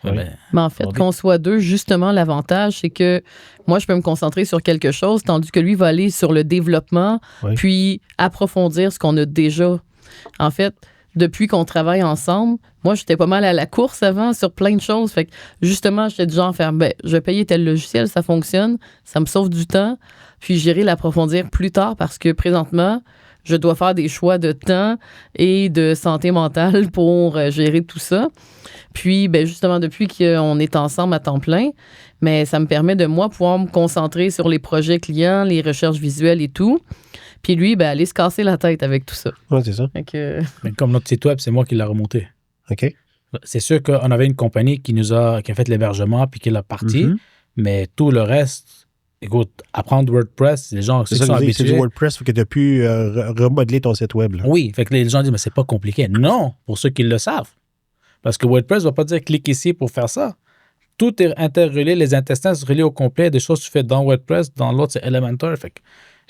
Oui. Mais en fait, qu'on soit 2, justement, l'avantage, c'est que moi, je peux me concentrer sur quelque chose, tandis que lui va aller sur le développement, puis approfondir ce qu'on a déjà. En fait, depuis qu'on travaille ensemble, moi, j'étais pas mal à la course avant sur plein de choses. Fait que, justement, j'étais du genre à faire, je vais payer tel logiciel, ça fonctionne, ça me sauve du temps, puis j'irai l'approfondir plus tard parce que présentement, je dois faire des choix de temps et de santé mentale pour gérer tout ça. Puis, justement, depuis qu'on est ensemble à temps plein, mais ça me permet de, moi, pouvoir me concentrer sur les projets clients, les recherches visuelles et tout. Puis lui, aller se casser la tête avec tout ça. Oui, c'est ça. Mais comme notre site web, c'est moi qui l'ai remonté. OK. C'est sûr qu'on avait une compagnie qui a fait l'hébergement puis qui l'a parti, mais tout le reste, écoute, apprendre WordPress, les gens C'est qui ça sont que habitués. c'est du WordPress, faut que tu as pu remodeler ton site web. Là. Oui, fait que les gens disent, mais c'est pas compliqué. Non, pour ceux qui le savent. Parce que WordPress ne va pas dire clique ici pour faire ça. Tout est interrelié, les intestins se relient au complet. Des choses que tu fais dans WordPress, dans l'autre, c'est Elementor. Fait que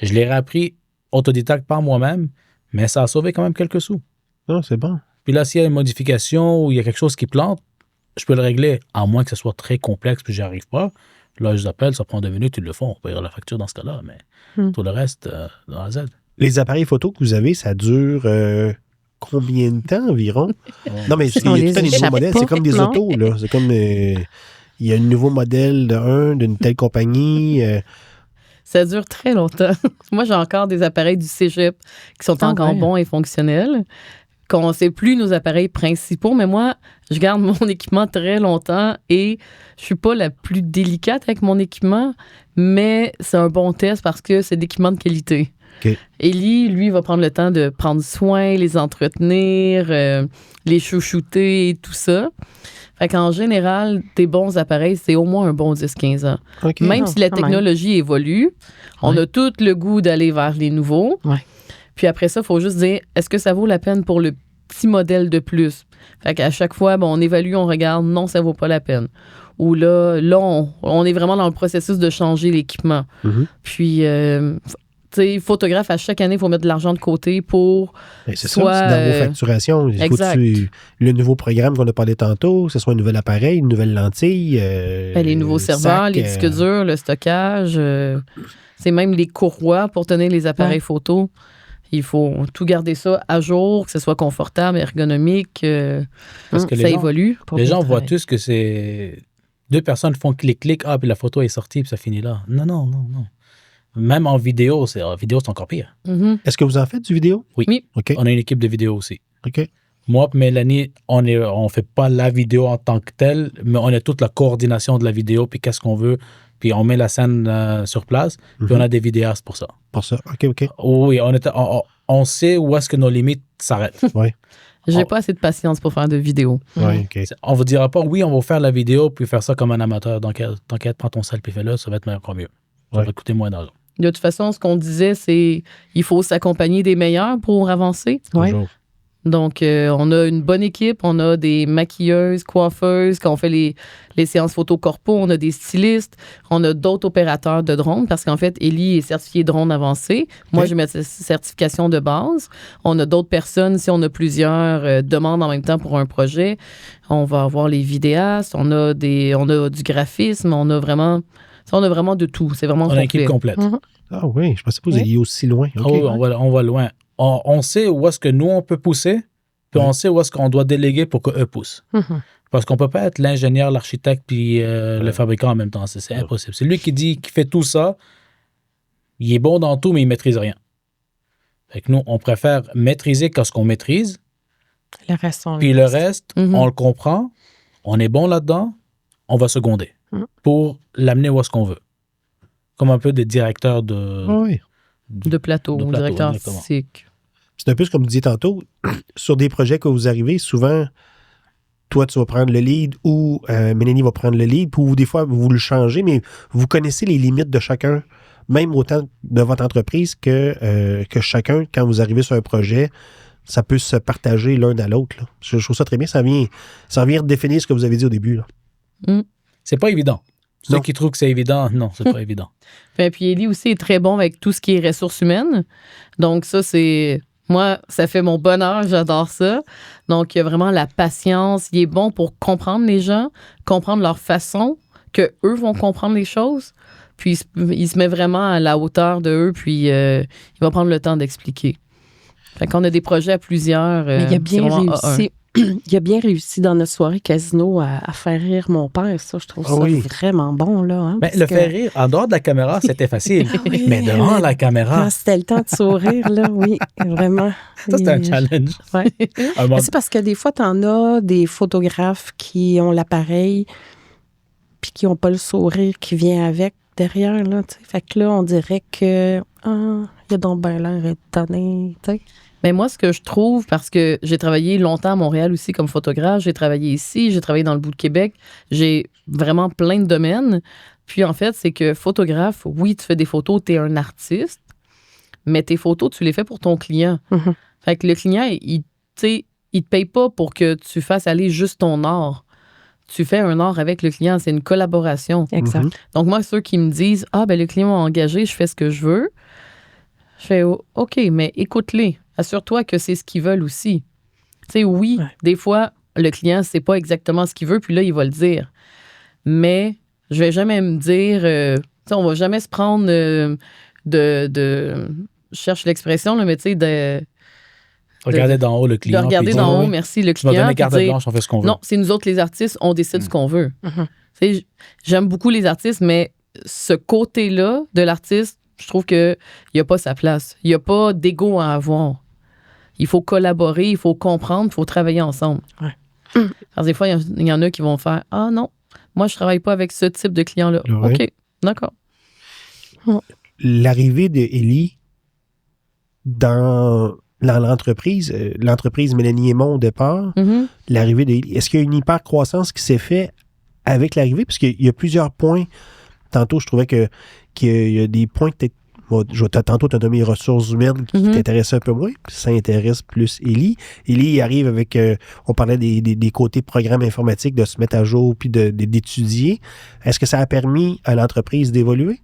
je l'ai réappris autodidacte par moi-même, mais ça a sauvé quand même quelques sous. Ah, c'est bon. Puis là, s'il y a une modification ou il y a quelque chose qui plante, je peux le régler, à moins que ce soit très complexe puis j'y arrive pas. Là, je les appelle, ça prend 2 minutes, ils le font. On paye la facture dans ce cas-là, mais tout le reste, dans la Z. Les appareils photo que vous avez, ça dure combien de temps environ? Non, mais il y a tout On le les temps des nouveaux échappe modèles. pas, C'est comme des non? autos, là. C'est comme... il y a un nouveau modèle d'une telle compagnie. Ça dure très longtemps. Moi, j'ai encore des appareils du cégep qui sont encore bons et fonctionnels. C'est plus nos appareils principaux, mais moi, je garde mon équipement très longtemps et je suis pas la plus délicate avec mon équipement, mais c'est un bon test parce que c'est d'équipement de qualité. OK. Élie, lui, va prendre le temps de prendre soin, les entretenir, les chouchouter et tout ça. Fait qu'en général, des bons appareils, c'est au moins un bon 10-15 ans. Okay. Même si la quand même. technologie évolue, on a tout le goût d'aller vers les nouveaux. Ouais. Puis après ça, il faut juste dire, est-ce que ça vaut la peine pour le petit modèle de plus? Fait qu'à chaque fois, on évalue, on regarde, non, ça vaut pas la peine. Ou là on est vraiment dans le processus de changer l'équipement. Mhm. Puis, tu sais, photographe, à chaque année, il faut mettre de l'argent de côté pour Ben, c'est soit, ça, c'est dans vos facturations. Il faut exact. le nouveau programme qu'on a parlé tantôt, que ce soit un nouvel appareil, une nouvelle lentille. les nouveaux serveurs, sac, les disques durs, le stockage, c'est même les courroies pour tenir les appareils photo. Il faut tout garder ça à jour, que ce soit confortable, ergonomique. Parce que ça évolue. Les gens voient tous que c'est 2 personnes font clic-clic, puis la photo est sortie, puis ça finit là. Non. Même en vidéo, c'est encore pire. Mhm. Est-ce que vous en faites du vidéo? Oui. OK. On a une équipe de vidéo aussi. OK. Moi et Mélanie, on fait pas la vidéo en tant que telle, mais on a toute la coordination de la vidéo, puis qu'est-ce qu'on veut, puis on met la scène sur place, puis on a des vidéastes pour ça. Pour ça. OK. Oui, on sait où est-ce que nos limites s'arrêtent. J'ai pas assez de patience pour faire de vidéos. Oui, OK. On vous dira pas, oui, on va faire la vidéo, puis faire ça comme un amateur. Donc, t'inquiète, prends ton sel, puis fais-le, ça va être encore mieux. Ça va coûter moins d'argent. De toute façon, ce qu'on disait, c'est il faut s'accompagner des meilleurs pour avancer. Toujours. Donc, on a une bonne équipe. On a des maquilleuses, coiffeuses. Quand on fait les séances photo corpo, on a des stylistes. On a d'autres opérateurs de drones parce qu'en fait, Élie est certifiée drone avancé. Moi, j'ai ma certification de base. On a d'autres personnes. Si on a plusieurs demandes en même temps pour un projet, on va avoir les vidéastes. On a du graphisme. On a vraiment de tout. C'est vraiment On a complet. une équipe complète. Ah oui, je pensais pas que vous alliez aussi loin. OK. Ah oui, on va loin. On sait où est-ce que nous, on peut pousser, puis on sait où est-ce qu'on doit déléguer pour qu'eux poussent. Mhm. Parce qu'on peut pas être l'ingénieur, l'architecte, puis le fabricant en même temps. C'est impossible. C'est lui qui fait tout ça. Il est bon dans tout, mais il maîtrise rien. Fait que nous, on préfère maîtriser ce qu'on maîtrise, Le reste, on puis le reste, Mhm. on le comprend, on est bon là-dedans, on va seconder pour l'amener où est-ce qu'on veut. Comme un peu des directeurs de... Ah oui. De plateau, De plateau, directeur exactement. artistique. C'est un peu comme vous disiez tantôt, sur des projets que vous arrivez, souvent, toi, tu vas prendre le lead ou Mélanie va prendre le lead, puis des fois, vous le changez, mais vous connaissez les limites de chacun, même autant de votre entreprise que chacun, quand vous arrivez sur un projet, ça peut se partager l'un à l'autre. Là. Je trouve ça très bien. Ça vient redéfinir ce que vous avez dit au début. Là. C'est pas évident. Ceux Non. qui trouvent que c'est évident, non, c'est pas évident. Puis Élie aussi est très bon avec tout ce qui est ressources humaines. Donc ça, c'est... Moi, ça fait mon bonheur, j'adore ça. Donc, il y a vraiment la patience. Il est bon pour comprendre les gens, comprendre leur façon, qu'eux vont comprendre les choses. Puis, il se met vraiment à la hauteur de eux, puis il va prendre le temps d'expliquer. Fait qu'on a des projets à plusieurs. Mais il a bien c'est vraiment réussi. Il a bien réussi dans notre soirée casino à faire rire mon père. Ça, je trouve ça vraiment bon. Là, hein, Mais parce le que- faire rire, en dehors de la caméra, c'était facile. Oui, mais devant la caméra, Quand c'était le temps de sourire, là, oui, vraiment. ça, c'était un challenge. Ouais. Un moment- Mais c'est parce que des fois, tu en as des photographes qui ont l'appareil puis qui n'ont pas le sourire qui vient avec derrière. Là, tu sais. Fait que là, on dirait que il a donc bien l'air étonné. Tu sais. Mais moi, ce que je trouve, parce que j'ai travaillé longtemps à Montréal aussi comme photographe, j'ai travaillé ici, j'ai travaillé dans le bout de Québec, j'ai vraiment plein de domaines. Puis en fait, c'est que photographe, oui, tu fais des photos, tu es un artiste, mais tes photos, tu les fais pour ton client. Mhm. Fait que le client, il te paye pas pour que tu fasses aller juste ton art. Tu fais un art avec le client, c'est une collaboration. Exact. Mhm. Donc moi, ceux qui me disent « Ah, ben le client m'a engagé, je fais ce que je veux », je fais oh, « OK, mais écoute-les. Assure-toi que c'est ce qu'ils veulent aussi. » Tu sais, oui, des fois, le client, c'est pas exactement ce qu'il veut, puis là, il va le dire. Mais je vais jamais me dire... tu sais, on va jamais se prendre je cherche l'expression, là, mais tu sais, de Regarder d'en haut le client. de regarder puis d'en dire, haut, merci, le Tu m'as client. donné puis carte dire, blanche, on fait ce qu'on veut. non, c'est nous autres, les artistes, on décide ce qu'on veut. Mhm. Tu sais, j'aime beaucoup les artistes, mais ce côté-là de l'artiste, je trouve qu'il n'y a pas sa place. Il n'y a pas d'ego à avoir. Il faut collaborer, il faut comprendre, il faut travailler ensemble. Ouais. Parce que des fois, il y en a qui vont faire « Ah non, moi, je ne travaille pas avec ce type de client-là. Ouais. OK, d'accord. L'arrivée d'Élie dans l'entreprise, l'entreprise Mélanie Aymon au départ, Mhm. l'arrivée d'Élie, est-ce qu'il y a une hyper-croissance qui s'est faite avec l'arrivée? Parce qu'il y a plusieurs points. Tantôt, je trouvais qu'il y a des points peut-être tantôt, tu as nommé les ressources humaines qui t'intéressaient un peu moins, puis ça intéresse plus Élie. Élie, il arrive avec, on parlait des côtés programmes informatiques, de se mettre à jour, puis d'étudier. Est-ce que ça a permis à l'entreprise d'évoluer?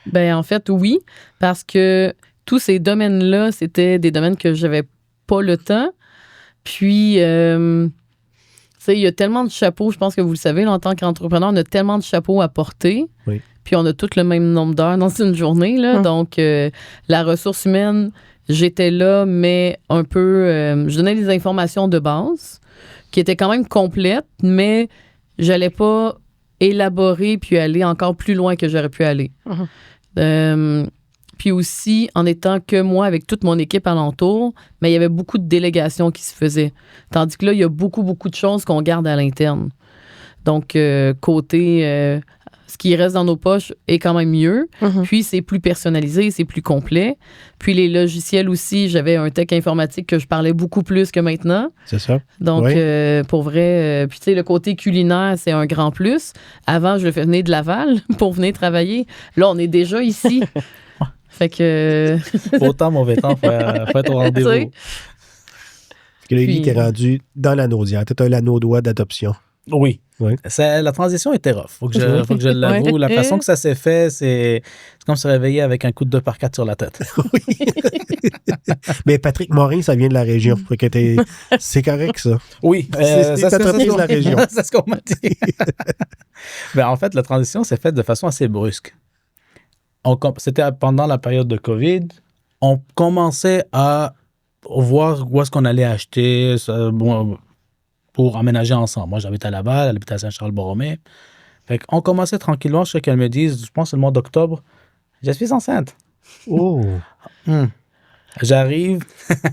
Ben en fait, oui, parce que tous ces domaines-là, c'était des domaines que j'avais pas le temps. Puis, tu sais, il y a tellement de chapeaux, je pense que vous le savez, là, en tant qu'entrepreneur, on a tellement de chapeaux à porter. Oui. Puis, on a tous le même nombre d'heures dans une journée. Là. Donc, la ressource humaine, j'étais là, mais un peu... je donnais des informations de base qui étaient quand même complètes, mais j'allais pas élaborer puis aller encore plus loin que j'aurais pu aller. Puis aussi, en étant que moi avec toute mon équipe alentour, mais il y avait beaucoup de délégations qui se faisaient. Tandis que là, il y a beaucoup de choses qu'on garde à l'interne. Donc, côté... ce qui reste dans nos poches est quand même mieux. Puis, c'est plus personnalisé, c'est plus complet. Puis, les logiciels aussi, j'avais un tech informatique que je parlais beaucoup plus que maintenant. C'est ça. Donc, Oui. pour vrai, puis tu sais, le côté culinaire, c'est un grand plus. Avant, je le faisais venir de Laval pour venir travailler. Là, on est déjà ici. Fait que... Autant mauvais temps, faut être au rendez-vous. Tu sais. Parce que là, Élie, t'es rendu dans l'anneaudière. T'as un l'anneau-doigt d'adoption. Oui. Oui. La transition était rough. Faut que je l'avoue. La façon que ça s'est fait, c'est comme se réveiller avec un coup de 2x4 sur la tête. Oui. Mais Patrick Morin, ça vient de la région. Fait que c'est correct, ça. Oui. C'est entreprise de la région. C'est ce qu'on m'a dit. Ben, en fait, la transition s'est faite de façon assez brusque. C'était pendant la période de COVID. On commençait à voir où est-ce qu'on allait acheter pour emménager ensemble. Moi, j'habite à Laval, elle habite à Saint-Charles-Borromée. Fait qu'on commençait tranquillement jusqu'à qu'elle me dise, je pense c'est le mois d'octobre, je suis enceinte. Oh! J'arrive,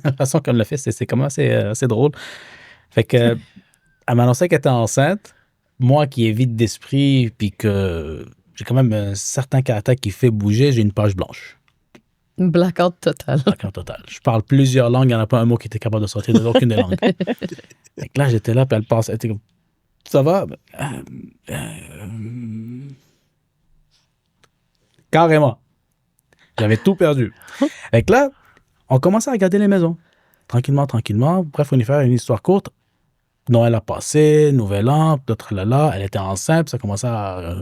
la façon qu'elle me l'a fait, c'est quand même assez drôle. Fait que, elle m'annonçait qu'elle était enceinte. Moi qui est vide d'esprit, puis que j'ai quand même un certain caractère qui fait bouger, j'ai une page blanche. Blackout total. Blackout total. Je parle plusieurs langues, il n'y en a pas un mot qui était capable de sortir d'aucune des langues. Fait que là, j'étais là, puis elle pense, elle était comme, ça va? Carrément. J'avais tout perdu. Fait que là, on commençait à regarder les maisons. Tranquillement. Bref, on y fait une histoire courte. Noël a passé, Nouvel An, d'autres là, elle était enceinte, puis ça commençait à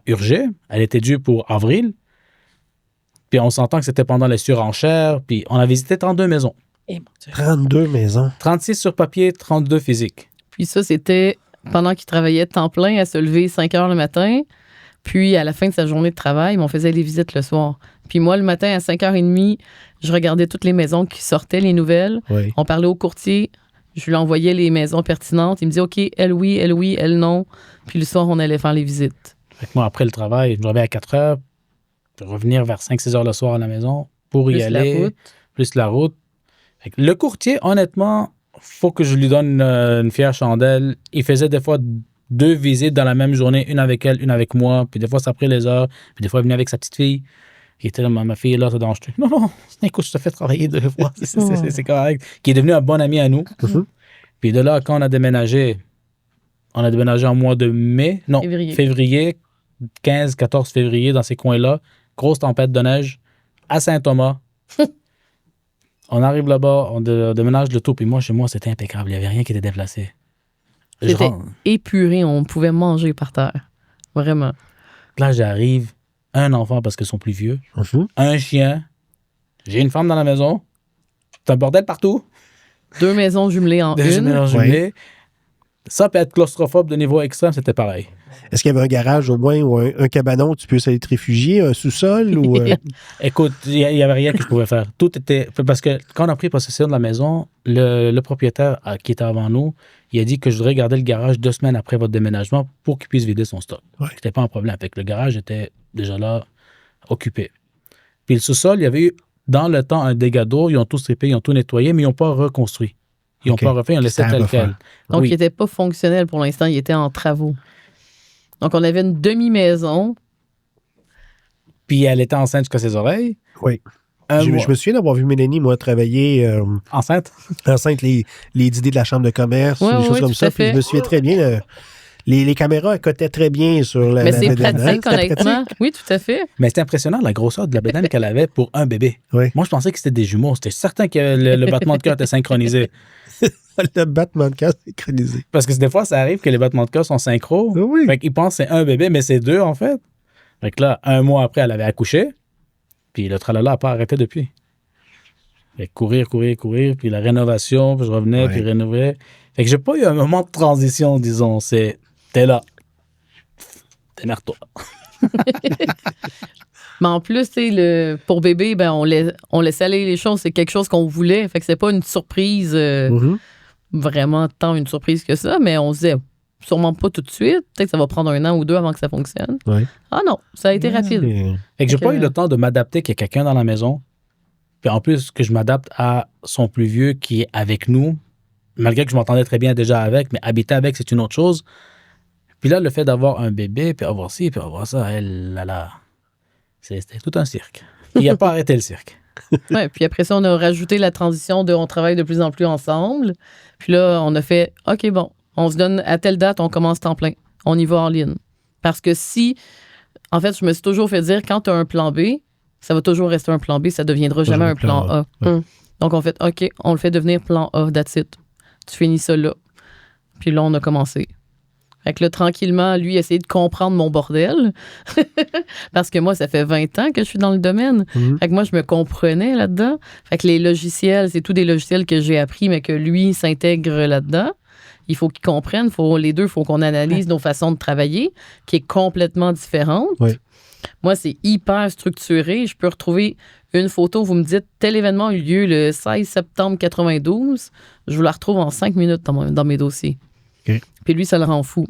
urger. Elle était due pour avril. Puis on s'entend que c'était pendant les surenchères. Puis on a visité 32 maisons. Eh, mon Dieu. 32 maisons. 36 sur papier, 32 physiques. Puis ça, c'était pendant qu'il travaillait temps plein, à se lever 5 heures le matin. Puis à la fin de sa journée de travail, on faisait les visites le soir. Puis moi, le matin, à 5h30, je regardais toutes les maisons qui sortaient, les nouvelles. Oui. On parlait au courtier. Je lui envoyais les maisons pertinentes. Il me disait, OK, elle oui, elle non. Puis le soir, on allait faire les visites. Fait que moi, après le travail, je me réveillais à 4 heures, puis revenir vers 5-6 heures le soir à la maison pour y aller. Plus la route. Fait que le courtier, honnêtement, faut que je lui donne une fière chandelle. Il faisait des fois 2 visites dans la même journée, une avec elle, une avec moi. Puis des fois, ça prenait les heures. Puis des fois, il venait avec sa petite fille. Il était là, ma fille est là, ça dérange tout. Non, écoute, je te fais travailler 2 fois. C'est correct. Qui est devenu un bon ami à nous. Puis de là, quand on a déménagé en mois de mai. Non, février 15-14 février, dans ces coins-là. Grosse tempête de neige à Saint-Thomas. On arrive là-bas, on déménage le tout. Puis moi, chez moi, c'était impeccable. Il n'y avait rien qui était déplacé. C'était épuré. On pouvait manger par terre. Vraiment. Là, j'arrive. Un enfant parce qu'ils sont plus vieux. Un chien. J'ai une femme dans la maison. C'est un bordel partout. 2 maisons jumelées en une. Oui. Ça peut être claustrophobe de niveau extrême, c'était pareil. Est-ce qu'il y avait un garage au moins ou un cabanon où tu peux aller te réfugier, un sous-sol ou... Écoute, il n'y avait rien que je pouvais faire. Tout était... Parce que quand on a pris possession de la maison, le propriétaire qui était avant nous, il a dit que je devrais garder le garage 2 semaines après votre déménagement pour qu'il puisse vider son stock. Ouais. C'était pas un problème. Fait que le garage était déjà là, occupé. Puis le sous-sol, il y avait eu, dans le temps, un dégât d'eau. Ils ont tout strippé, ils ont tout nettoyé, mais ils n'ont pas reconstruit. Ils n'ont pas refait, ils ont laissé tel quel. Donc, il n'était pas fonctionnel pour l'instant, il était en travaux. Donc, on avait une demi-maison. Puis elle était enceinte jusqu'à ses oreilles. Oui. Je me souviens d'avoir vu Mélanie, moi, travailler... Enceinte, les idées de la chambre de commerce, des choses comme ça. Puis je me souviens très bien Les caméras accotaient très bien sur la Mais c'est bedaine, hein? pratique, C'était honnêtement. pratique. Oui, tout à fait. Mais c'était impressionnant la grosseur de la bédaine qu'elle avait pour un bébé. Oui. Moi, je pensais que c'était des jumeaux. J'étais certain que le battement de cœur était synchronisé. Le battement de cœur synchronisé. Parce que des fois, ça arrive que les battements de cœur sont synchro. Oui. Fait qu'ils pensent que c'est un bébé, mais c'est deux, en fait. Fait que là, 1 mois après, elle avait accouché. Puis le tralala n'a pas arrêté depuis. Fait que courir, puis la rénovation, puis je revenais, Ouais. puis rénovais. Fait que j'ai pas eu un moment de transition, disons. T'es là. Démerde-toi. Mais en plus, tu sais, pour bébé, ben, on laissait aller les choses. C'est quelque chose qu'on voulait. Fait que c'est pas une surprise, Mhm. vraiment tant une surprise que ça, mais on se disait sûrement pas tout de suite. Peut-être que ça va prendre 1 an ou 2 avant que ça fonctionne. Ouais. Ah non, ça a été rapide. Et- Fait que j'ai Fait pas que- eu le temps de m'adapter qu'il y ait quelqu'un dans la maison. Puis en plus, que je m'adapte à son plus vieux qui est avec nous, malgré que je m'entendais très bien déjà avec, mais habiter avec, c'est une autre chose. Puis là, le fait d'avoir un bébé, puis avoir ci, puis avoir ça, c'était tout un cirque. Il n'a pas arrêté le cirque. Ouais, puis après ça, on a rajouté la transition de on travaille de plus en plus ensemble. Puis là, on a fait OK, bon, on se donne à telle date, on commence temps plein. On y va en ligne. Parce que en fait, je me suis toujours fait dire, quand tu as un plan B, ça va toujours rester un plan B, ça ne deviendra jamais un plan A. Ouais. Donc, on fait OK, on le fait devenir plan A, that's it. Tu finis ça là. Puis là, on a commencé. Fait que là, tranquillement, lui, essayer de comprendre mon bordel. Parce que moi, ça fait 20 ans que je suis dans le domaine. Mhm. Fait que moi, je me comprenais là-dedans. Fait que les logiciels, c'est tous des logiciels que j'ai appris, mais que lui s'intègre là-dedans. Il faut qu'ils comprennent. Les deux, il faut qu'on analyse nos façons de travailler, qui est complètement différente. Oui. Moi, c'est hyper structuré. Je peux retrouver une photo. Vous me dites, tel événement a eu lieu le 16 septembre 92. Je vous la retrouve en 5 minutes dans mes dossiers. OK. Puis lui, ça le rend fou.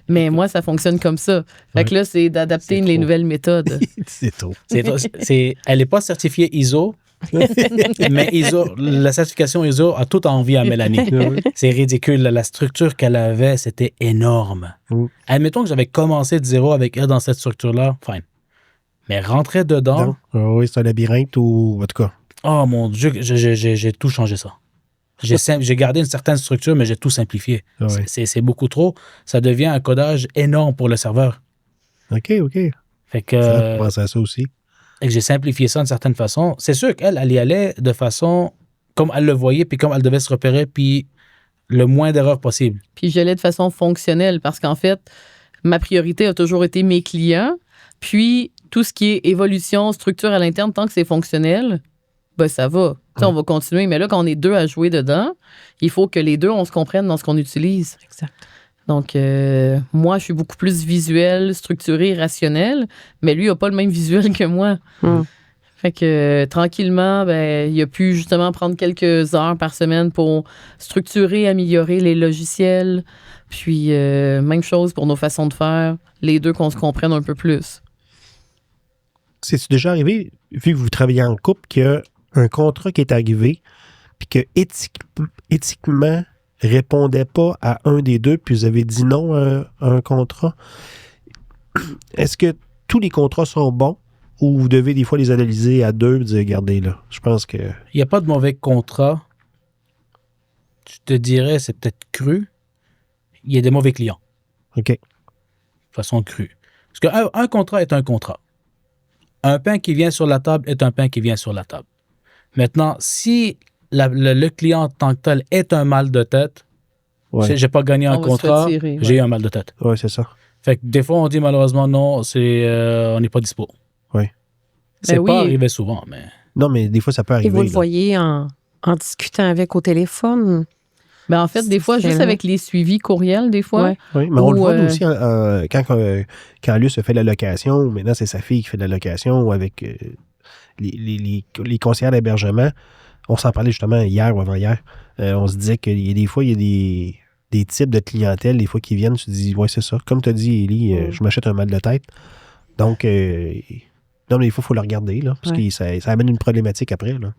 Mais moi, ça fonctionne comme ça. Fait que là, c'est d'adapter C'est les trop. nouvelles méthodes. C'est trop. Elle n'est pas certifiée ISO, mais la certification ISO a tout envie à Mélanie. C'est ridicule. La structure qu'elle avait, c'était énorme. Mm. Admettons que j'avais commencé de zéro avec elle dans cette structure-là, fine. Mais rentrer dedans, Donc, oui, c'est un labyrinthe ou en tout cas. oh mon Dieu, j'ai tout changé ça. J'ai gardé une certaine structure, mais j'ai tout simplifié. Ouais. C'est beaucoup trop. Ça devient un codage énorme pour le serveur. OK. Fait que, Ça, je pense à ça aussi. et que j'ai simplifié ça d'une certaine façon. C'est sûr qu'elle, elle y allait de façon comme elle le voyait, puis comme elle devait se repérer, puis le moins d'erreurs possible. Puis je l'ai de façon fonctionnelle parce qu'en fait, ma priorité a toujours été mes clients. Puis tout ce qui est évolution, structure à l'interne, tant que c'est fonctionnel, ben ça va. Tu sais, on va continuer. Mais là, quand on est deux à jouer dedans, il faut que les deux, on se comprenne dans ce qu'on utilise. Exact. Donc, moi, je suis beaucoup plus visuel, structuré, rationnel, mais lui, il n'a pas le même visuel que moi. Mm. Fait que tranquillement, ben, il a pu justement prendre quelques heures par semaine pour structurer, améliorer les logiciels. Puis, même chose pour nos façons de faire, les deux qu'on se comprenne un peu plus. C'est déjà arrivé, vu que vous travaillez en couple, qu'il y a un contrat qui est arrivé, puis que éthiquement répondait pas à un des deux, puis vous avez dit non à un contrat. Est-ce que tous les contrats sont bons ou vous devez des fois les analyser à deux et dire, regardez là, je pense que... Il n'y a pas de mauvais contrat. Je te dirais, c'est peut-être cru. Il y a des mauvais clients, OK. de façon crue. Parce qu'un contrat est un contrat. Un pain qui vient sur la table est un pain qui vient sur la table. Maintenant, si le client en tant que tel est un mal de tête, Ouais, j'ai pas gagné un On va se contrat, retirer, ouais. j'ai eu un mal de tête. ouais c'est ça. Fait que des fois, on dit malheureusement non, on n'est pas dispo. Oui. C'est Ben pas oui. arrivé souvent, mais Non, mais des fois, ça peut Et arriver. vous le là. voyez en discutant avec au téléphone. Ben, en fait, des fois, juste C'est avec les suivis courriels, des fois. Ouais. Oui, mais on le Ou, voit nous aussi quand Luce a fait la location. Maintenant, c'est sa fille qui fait de la location ou avec les conseillers d'hébergement. On s'en parlait justement hier ou avant-hier. On se disait qu'il y a des fois, il y a des types de clientèle, des fois, qui viennent, tu te dis, ouais, c'est ça. Comme tu as dit, Élie, je m'achète un mal de tête. Donc, non, mais des fois, il faut le regarder, là, parce Ouais. que ça amène une problématique après, là.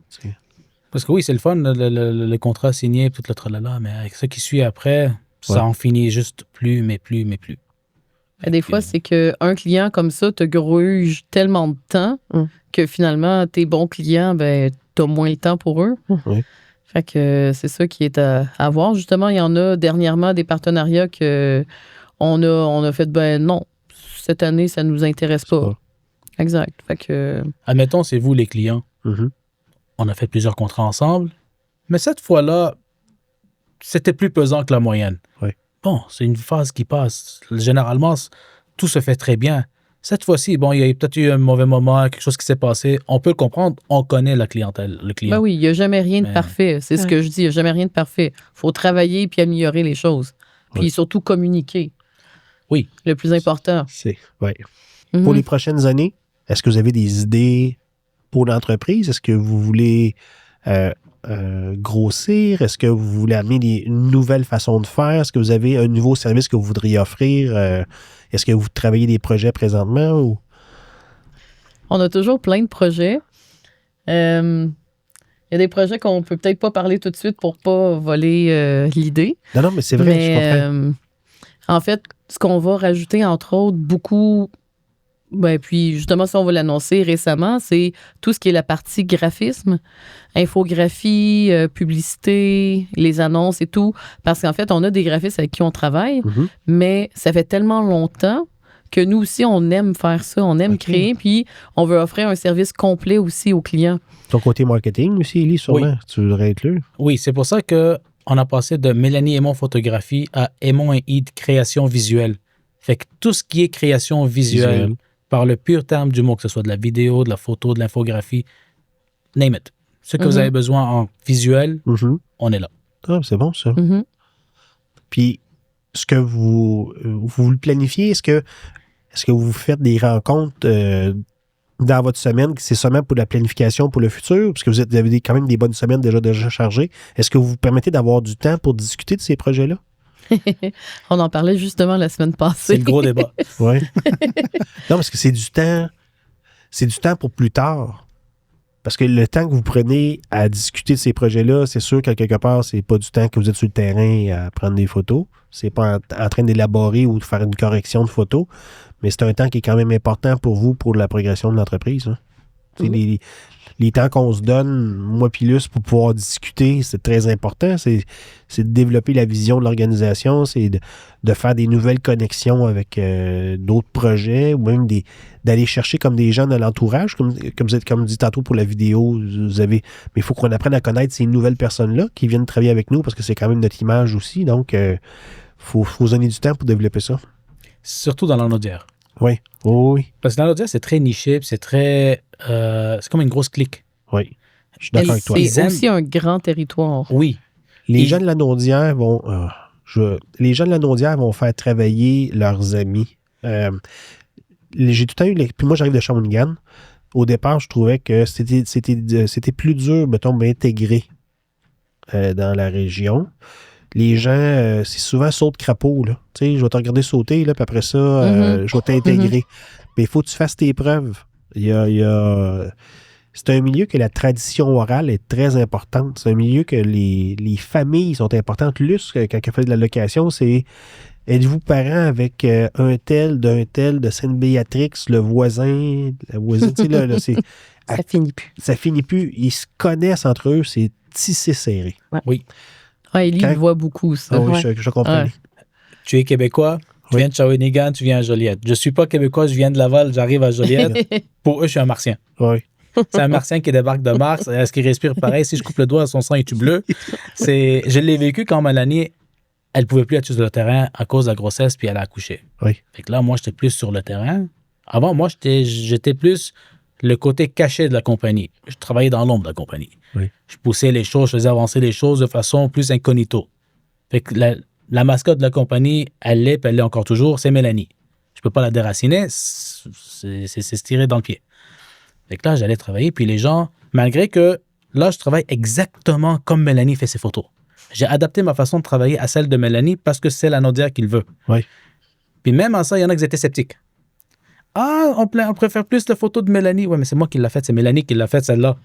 parce que oui, c'est le fun, le contrat signé, tout le tralala, mais avec ce qui suit après, ça Ouais. en finit juste plus, mais plus. Ben, des fois, c'est qu'un client comme ça te gruge tellement de temps Mm. que finalement, tes bons clients, ben, t'as moins le temps pour eux. Oui. Fait que c'est ça qui est à voir. Justement, il y en a dernièrement des partenariats que on a fait, ben non, cette année, ça nous intéresse pas. Exact. Fait que... Admettons, c'est vous les clients. Mhm. On a fait plusieurs contrats ensemble, mais cette fois-là, c'était plus pesant que la moyenne. Oui. Bon, c'est une phase qui passe. Généralement, tout se fait très bien. Cette fois-ci, bon, il y a peut-être eu un mauvais moment, quelque chose qui s'est passé. On peut le comprendre, on connaît la clientèle, le client. Ben oui, il n'y a jamais rien de Mais- parfait. C'est ce que je dis, il n'y a jamais rien de parfait. Il faut travailler puis améliorer les choses. Puis Oui. surtout communiquer. Oui. Le plus important. Ouais. Mhm. Pour les prochaines années, est-ce que vous avez des idées pour l'entreprise? Est-ce que vous voulez grossir? Est-ce que vous voulez amener une nouvelle façon de faire? Est-ce que vous avez un nouveau service que vous voudriez offrir? Est-ce que vous travaillez des projets présentement? Ou... On a toujours plein de projets. Il y a des projets qu'on peut peut-être pas parler tout de suite pour pas voler l'idée. Non, mais c'est vrai, je comprends. En fait, ce qu'on va rajouter, entre autres, beaucoup, ben, puis justement, ça, on va l'annoncer récemment, c'est tout ce qui est la partie graphisme, infographie, publicité, les annonces et tout. Parce qu'en fait, on a des graphistes avec qui on travaille, Mhm. mais ça fait tellement longtemps que nous aussi, on aime faire ça, on aime OK. créer, puis on veut offrir un service complet aussi aux clients. Ton côté marketing aussi, Élie, sûrement. Tu voudrais être là. Oui, c'est pour ça qu'on a passé de Mélanie Aymon Photographie à Aymon et Id Création Visuelle. Fait que tout ce qui est création visuelle, Visuel. par le pur terme du mot, que ce soit de la vidéo, de la photo, de l'infographie, name it. Ce que vous Mhm. avez besoin en visuel, Mhm. on est là. Ah, c'est bon, ça. Mhm. Puis, ce que vous le planifiez, est-ce que vous faites des rencontres dans votre semaine, c'est seulement pour la planification pour le futur, parce que vous avez quand même des bonnes semaines déjà chargées. Est-ce que vous vous permettez d'avoir du temps pour discuter de ces projets-là? On en parlait justement la semaine C'est passée. le gros débat. Oui. Non, parce que c'est du temps pour plus tard. Parce que le temps que vous prenez à discuter de ces projets-là, c'est sûr qu'à quelque part, c'est pas du temps que vous êtes sur le terrain à prendre des photos. C'est pas en train d'élaborer ou de faire une correction de photos, mais c'est un temps qui est quand même important pour vous, pour la progression de l'entreprise. Hein. Mhm. Les temps qu'on se donne, moi puis Luce, pour pouvoir discuter, c'est très important. C'est de développer la vision de l'organisation, c'est de faire des nouvelles connexions avec d'autres projets, ou même d'aller chercher comme des gens de l'entourage, comme dit tantôt pour la vidéo, mais il faut qu'on apprenne à connaître ces nouvelles personnes-là qui viennent travailler avec nous, parce que c'est quand même notre image aussi, donc faut donner du temps pour développer ça. Surtout dans l'anodière. Oui. Oh, oui. Parce que dans l'anodière, c'est très niché, puis c'est très... c'est comme une grosse clique. Oui. Je suis d'accord avec toi. Ils C'est aiment- aussi un grand territoire. Oui. Les Et- gens de la Naudière vont... les gens de la Naudière vont faire travailler leurs amis. J'ai tout le temps eu... Puis moi, j'arrive de Shawinigan. Au départ, je trouvais que c'était plus dur, mettons, d'intégrer dans la région. Les gens, c'est souvent saut de crapaud, là. Tu sais, je vais te regarder sauter, là, puis après ça, je vais t'intégrer. Mais il faut que tu fasses tes preuves. C'est un milieu que la tradition orale est très importante. C'est un milieu que les familles sont importantes. Luce, quand elle fait de la location, c'est êtes-vous parent avec un tel de Sainte-Béatrix, le voisin, la voisine, tu sais, là, c'est, Ça finit plus. ça finit plus. Ils se connaissent entre eux, c'est tissé serré. Ouais, Élie, Quand- il voit beaucoup ça. Ah oui, Ouais. je comprends. Ouais. Tu es québécois, tu Oui. viens de Shawinigan, tu viens à Joliette. Je suis pas québécois, je viens de Laval, j'arrive à Joliette. Pour eux, je suis un martien. Oui. C'est un martien qui débarque de Mars. Est-ce qu'il respire pareil? Si je coupe le doigt, son sang est-tu bleu? Je l'ai vécu quand Mélanie, elle pouvait plus être sur le terrain à cause de la grossesse, puis elle a accouché. Oui. Fait que là, moi, j'étais plus sur le terrain. Avant, moi, j'étais plus le côté caché de la compagnie. Je travaillais dans l'ombre de la compagnie. Oui. Je poussais les choses, je faisais avancer les choses de façon plus incognito. Fait que la mascotte de la compagnie, elle l'est, puis elle l'est encore toujours, c'est Mélanie. Je peux pas la déraciner, c'est se tirer dans le pied. Fait que là, j'allais travailler, puis les gens, malgré que là, je travaille exactement comme Mélanie fait ses photos. J'ai adapté ma façon de travailler à celle de Mélanie parce que c'est la Naudière qu'il veut. Oui. Puis même en ça, il y en a qui étaient sceptiques. Ah, on préfère plus la photo de Mélanie. Ouais, mais c'est moi qui l'a faite, c'est Mélanie qui l'a faite, celle-là.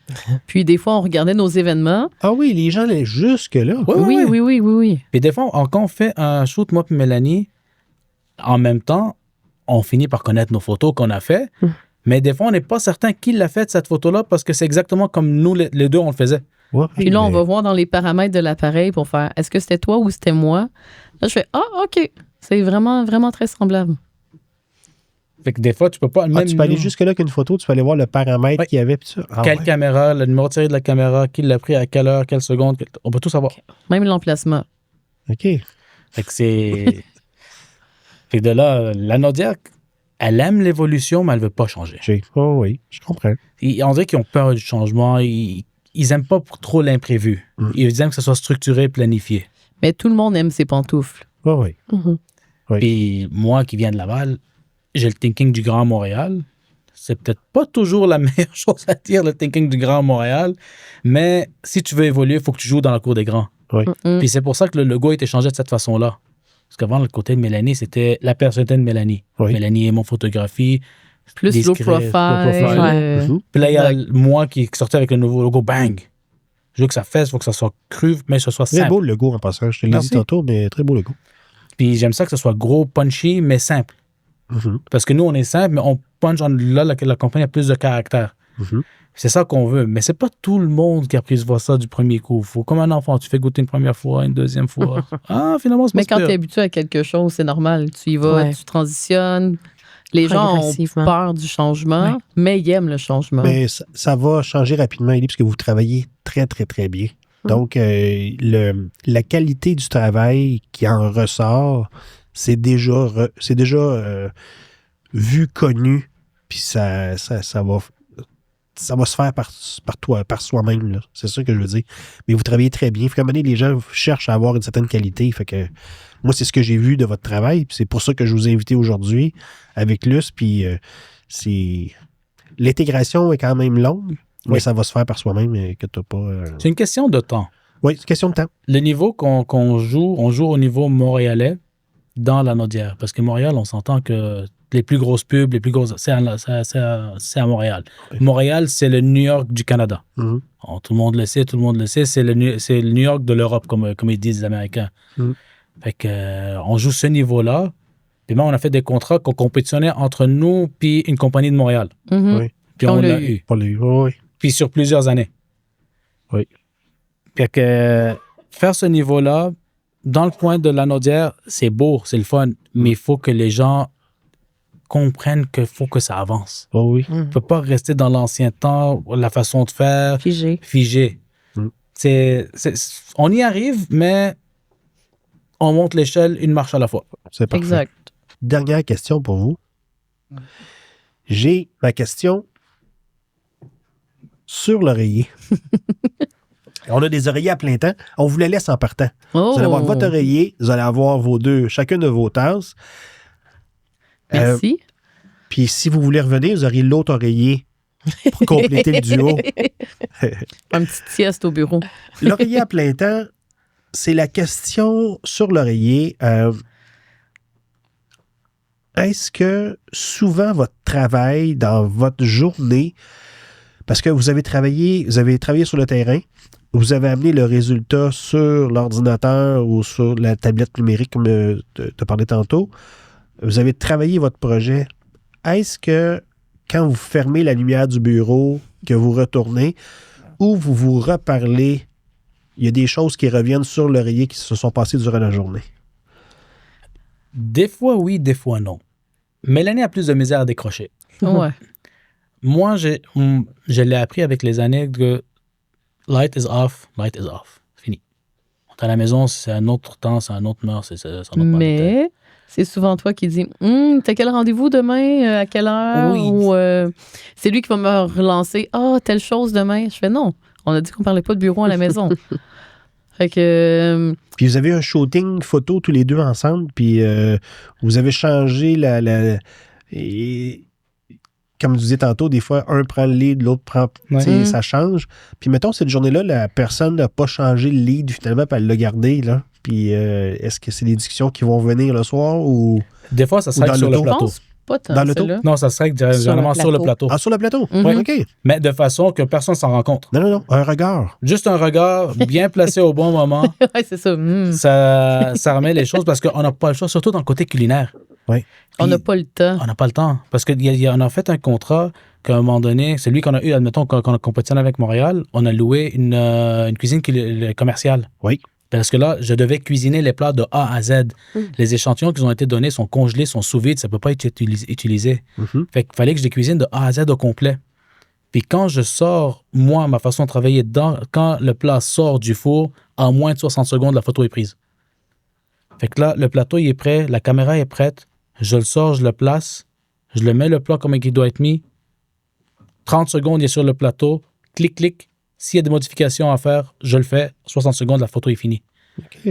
Puis des fois, on regardait nos événements. Ah oui, les gens allaient jusque-là. Ouais, ouais, ouais. Oui. Puis des fois, quand on fait un shoot, moi et Mélanie, en même temps, on finit par connaître nos photos qu'on a fait. Mais des fois, on n'est pas certain qui l'a fait, cette photo-là, parce que c'est exactement comme nous, les deux, on le faisait. Ouais, Puis là, on mais- va voir dans les paramètres de l'appareil pour faire est-ce que c'était toi ou c'était moi? Là, je fais OK. C'est vraiment, vraiment très semblable. Fait que des fois, tu peux pas... Ah, tu peux aller nous, jusque-là qu'une photo, tu peux aller voir le paramètre Ouais. qu'il y avait. Puis ça. Ah, quelle ouais. caméra, le numéro de série de la caméra, qui l'a pris, à quelle heure, quelle seconde. On peut tout savoir. Même l'emplacement. OK. Fait que c'est... fait que de là, la Nodière, elle aime l'évolution, mais elle veut pas changer. Oh, oui, je comprends. On dirait qu'ils ont peur du changement. Ils aiment pas trop l'imprévu. Mm. Ils aiment que ce soit structuré, planifié. Mais tout le monde aime ses pantoufles. Oh, oui. Mhm. Oui. Puis moi qui viens de Laval, j'ai le thinking du Grand Montréal. C'est peut-être pas toujours la meilleure chose à dire, le thinking du Grand Montréal, mais si tu veux évoluer, il faut que tu joues dans la cour des grands. Mm. Puis c'est pour ça que le logo a été changé de cette façon-là. Parce qu'avant, le côté de Mélanie, c'était la personnalité de Mélanie. Oui. Mélanie aime mon photographie. Plus Discret, low profile. low profile. Ouais. Mhm. Puis là, il y a Exact. moi qui sortait avec le nouveau logo, bang! Je veux que ça fesse, il faut que ça soit cru, mais que ce soit Très simple. beau le logo en passant. Je te l'ai Merci. dit tantôt, mais très beau logo. Puis j'aime ça que ce soit gros, punchy, mais simple. Mhm. Parce que nous, on est simple, mais on punch là, la compagnie a plus de caractère. Mhm. C'est ça qu'on veut. Mais c'est pas tout le monde qui apprécie ça du premier coup. Faut comme un enfant, tu fais goûter une première fois, une deuxième fois. Ah, finalement, c'est pas Mais quand super. tu es habitué à quelque chose, c'est normal. Tu y vas, Ouais. tu transitionnes. Les gens ont Progressivement. peur du changement, Ouais. mais ils aiment le changement. Mais ça va changer rapidement, Élie, parce que vous travaillez très, très, très bien. Donc, la qualité du travail qui en ressort, c'est déjà vu, connu, puis ça va se faire par soi-même. Là. C'est ça que je veux dire. Mais vous travaillez très bien. Fait qu'à un moment donné, les gens cherchent à avoir une certaine qualité. Fait que moi, c'est ce que j'ai vu de votre travail. Puis c'est pour ça que je vous ai invité aujourd'hui avec Luce. Puis c'est... L'intégration est quand même longue, mais Oui. ça va se faire par soi-même et que tu n'as pas... C'est une question de temps. Oui, c'est question de temps. Le niveau qu'on joue, on joue au niveau montréalais dans la Nodière. Parce que Montréal, on s'entend que les plus grosses pubs, les plus grosses, c'est à Montréal. Oui. Montréal, c'est le New York du Canada. Mhm. Bon, tout le monde le sait, c'est le New York de l'Europe, comme ils disent les Américains. Mhm. Fait que, on joue ce niveau-là. Puis moi, on a fait des contrats qu'on compétitionnait entre nous puis une compagnie de Montréal. Mhm. Oui. Puis On on l'a l'a eu. eu. Pas les... Oui. Puis sur plusieurs années. Oui. Fait que faire ce niveau-là, dans le coin de la Nodière, c'est beau, c'est le fun, mais il faut que les gens comprennent qu'il faut que ça avance. Oh oui. On ne peut pas rester dans l'ancien temps, la façon de faire, Figé. figé. Mm. On y arrive, mais on monte l'échelle une marche à la fois. C'est parfait. Exact. Dernière question pour vous. J'ai ma question sur l'oreiller. On a des oreillers à plein temps. On vous les laisse en partant. Oh. Vous allez avoir votre oreiller, vous allez avoir chacune de vos tasses. Merci. Puis si vous voulez revenir, vous aurez l'autre oreiller pour compléter le duo. Un petit sieste au bureau. L'oreiller à plein temps, c'est la question sur l'oreiller. Est-ce que souvent votre travail dans votre journée, parce que vous avez travaillé sur le terrain, vous avez amené le résultat sur l'ordinateur ou sur la tablette numérique, comme tu as parlé tantôt, vous avez travaillé votre projet. Est-ce que quand vous fermez la lumière du bureau, que vous retournez, ou vous vous reparlez, il y a des choses qui reviennent sur l'oreiller qui se sont passées durant la journée? Des fois oui, des fois non. Mélanie a plus de misère à décrocher. Ouais. Moi, je l'ai appris avec les années que light is off. Fini. On est à la maison, c'est un autre temps, c'est un autre mœurs, c'est un autre monde. Mais c'est souvent toi qui dis t'as quel rendez-vous demain, à quelle heure? Oui. Ou c'est lui qui va me relancer telle chose demain. Je fais non. On a dit qu'on parlait pas de bureau à la maison. Fait que Puis vous avez un shooting photo tous les deux ensemble, puis vous avez changé et, comme je disais tantôt, des fois, un prend le lead, l'autre prend... Ouais. tu sais, Mm. ça change. Puis mettons, cette journée-là, la personne n'a pas changé le lead, finalement, puis elle l'a gardé, là. Puis est-ce que c'est des discussions qui vont venir le soir ou... Des fois, ça serait dans sur le l'auto. je plateau. pense pas tant Dans l'auto? celle-là. Non, ça serait généralement sur le plateau. Ah, sur le plateau? Mhm. Ouais, OK. Mais de façon que personne s'en rend compte. Non, un regard. Juste un regard bien placé au bon moment, Ouais, c'est ça. ça remet les choses parce qu'on n'a pas le choix, surtout dans le côté culinaire. Oui. On n'a pas le temps. On n'a pas le temps. Parce qu'on a fait un contrat qu'à un moment donné, celui qu'on a eu, admettons, quand on a compétitionné avec Montréal, on a loué une cuisine commerciale. Oui. Parce que là, je devais cuisiner les plats de A à Z. Les échantillons qui ont été donnés sont congelés, sont sous vide, ça ne peut pas être utilisé. Fait qu'il fallait que je les cuisine de A à Z au complet. Puis quand je sors, moi, ma façon de travailler dedans, quand le plat sort du four, en moins de 60 secondes, la photo est prise. Fait que là, le plateau, il est prêt, la caméra est prête, je le sors, je le place, je le mets le plat comme il doit être mis. 30 secondes, il est sur le plateau, clic, clic. S'il y a des modifications à faire, je le fais. 60 secondes, la photo est finie. OK.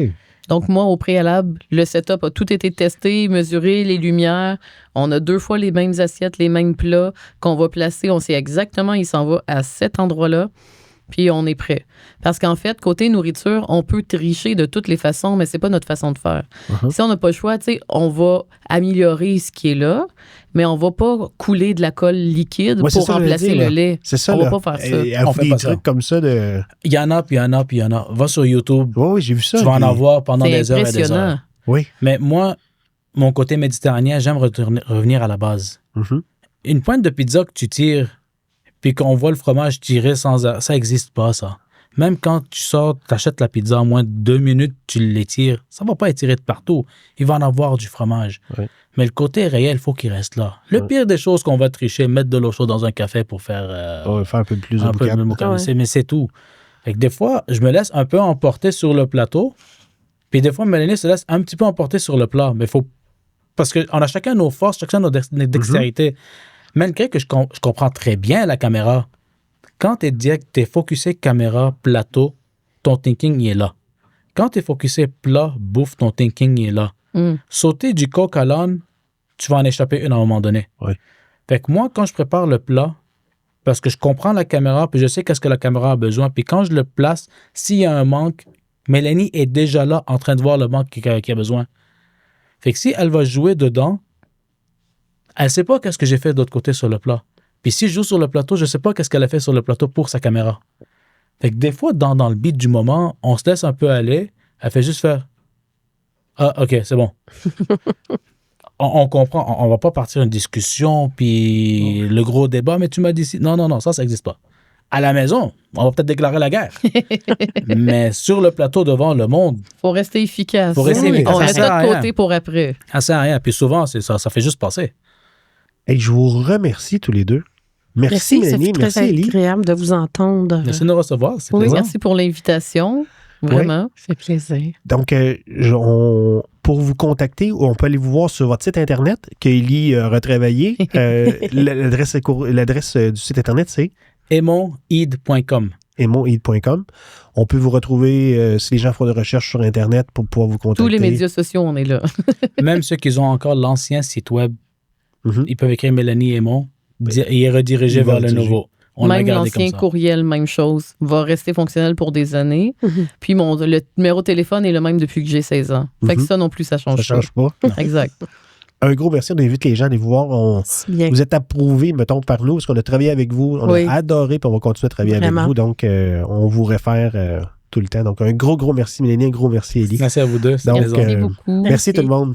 Donc, moi, au préalable, le setup a tout été testé, mesuré, les lumières. On a 2 fois les mêmes assiettes, les mêmes plats qu'on va placer. On sait exactement, il s'en va à cet endroit-là. Puis on est prêt. Parce qu'en fait, côté nourriture, on peut tricher de toutes les façons, mais c'est pas notre façon de faire. Si on n'a pas le choix, tu sais, on va améliorer ce qui est là, mais on va pas couler de la colle liquide pour remplacer le lait. C'est ça, on là. va pas faire ça. Et on fait des trucs comme ça de... Il y en a, puis il y en a, puis il y en a. Va sur YouTube. Oui, j'ai vu ça. Tu vas en avoir pendant C'est des heures et des impressionnant. heures. Oui. Mais moi, mon côté méditerranéen, j'aime revenir à la base. Une pointe de pizza que tu tires, puis qu'on voit le fromage tirer sans... Ça n'existe pas, ça. Même quand tu sors, tu achètes la pizza en moins de 2 minutes, tu l'étires, ça ne va pas étirer de partout. Il va en avoir du fromage. Oui. Mais le côté réel, il faut qu'il reste là. Le pire des choses qu'on va tricher, mettre de l'eau chaude dans un café pour faire... On va faire un peu plus de boucan. Mais c'est tout. Fait que des fois, je me laisse un peu emporter sur le plateau, puis des fois, Mélanie se laisse un petit peu emporter sur le plat. Mais faut... Parce qu'on a chacun nos forces, chacun nos dextérités. Malgré que je comprends très bien la caméra, quand tu es direct, tu es focusé caméra, plateau, ton thinking il est là. Quand tu es focusé plat, bouffe, ton thinking il est là. Sauter du coq à l'âne, tu vas en échapper une à un moment donné. Oui. Fait que moi, quand je prépare le plat, parce que je comprends la caméra, puis je sais qu'est-ce que la caméra a besoin, puis quand je le place, s'il y a un manque, Mélanie est déjà là en train de voir le manque qu'il a besoin. Fait que si elle va jouer dedans, elle ne sait pas qu'est-ce que j'ai fait de l'autre côté sur le plat. Puis si je joue sur le plateau, je ne sais pas qu'est-ce qu'elle a fait sur le plateau pour sa caméra. Fait que des fois, dans le beat du moment, on se laisse un peu aller. Elle fait juste faire « Ah, OK, c'est bon. » On comprend. On ne va pas partir une discussion, puis le gros débat, mais tu m'as dit... Non, ça n'existe pas. À la maison, on va peut-être déclarer la guerre. Mais sur le plateau devant le monde... Faut rester efficace. Faut rester efficace. On met Ça ça sert à de rien. côté pour après. Ça sert à rien. Puis souvent, ça fait juste passer. Et je vous remercie tous les deux. Merci Mélanie, c'est merci très Élie. agréable de vous entendre. Merci de nous recevoir. C'est Oui, plaisant. merci pour l'invitation. Vraiment. Ça fait plaisir. Donc, pour vous contacter, on peut aller vous voir sur votre site Internet que Élie a retravaillé. L'adresse du site Internet, c'est Emonid.com. emoid.com. On peut vous retrouver, si les gens font des recherches sur Internet, pour pouvoir vous contacter. Tous les médias sociaux, on est là. Même ceux qui ont encore l'ancien site web, Mhm. ils peuvent écrire Mélanie Aymon et est redirigé Il va vers le rediriger. nouveau. On l'a Même gardé comme l'ancien ça. courriel, même chose, va rester fonctionnel pour des années. Puis le numéro de téléphone est le même depuis que j'ai 16 ans. Fait que ça non plus, ça Ça change ne change pas. pas. Exact. Un gros merci. On invite les gens à aller vous voir. C'est bien. Vous êtes approuvés, mettons, par nous, parce qu'on a travaillé avec vous. On Oui. a adoré, puis on va continuer à travailler Vraiment. avec vous. Donc, on vous réfère tout le temps. Donc, un gros merci Mélanie, un gros merci Élie. Merci à vous deux. Donc, Merci beaucoup. merci tout le monde.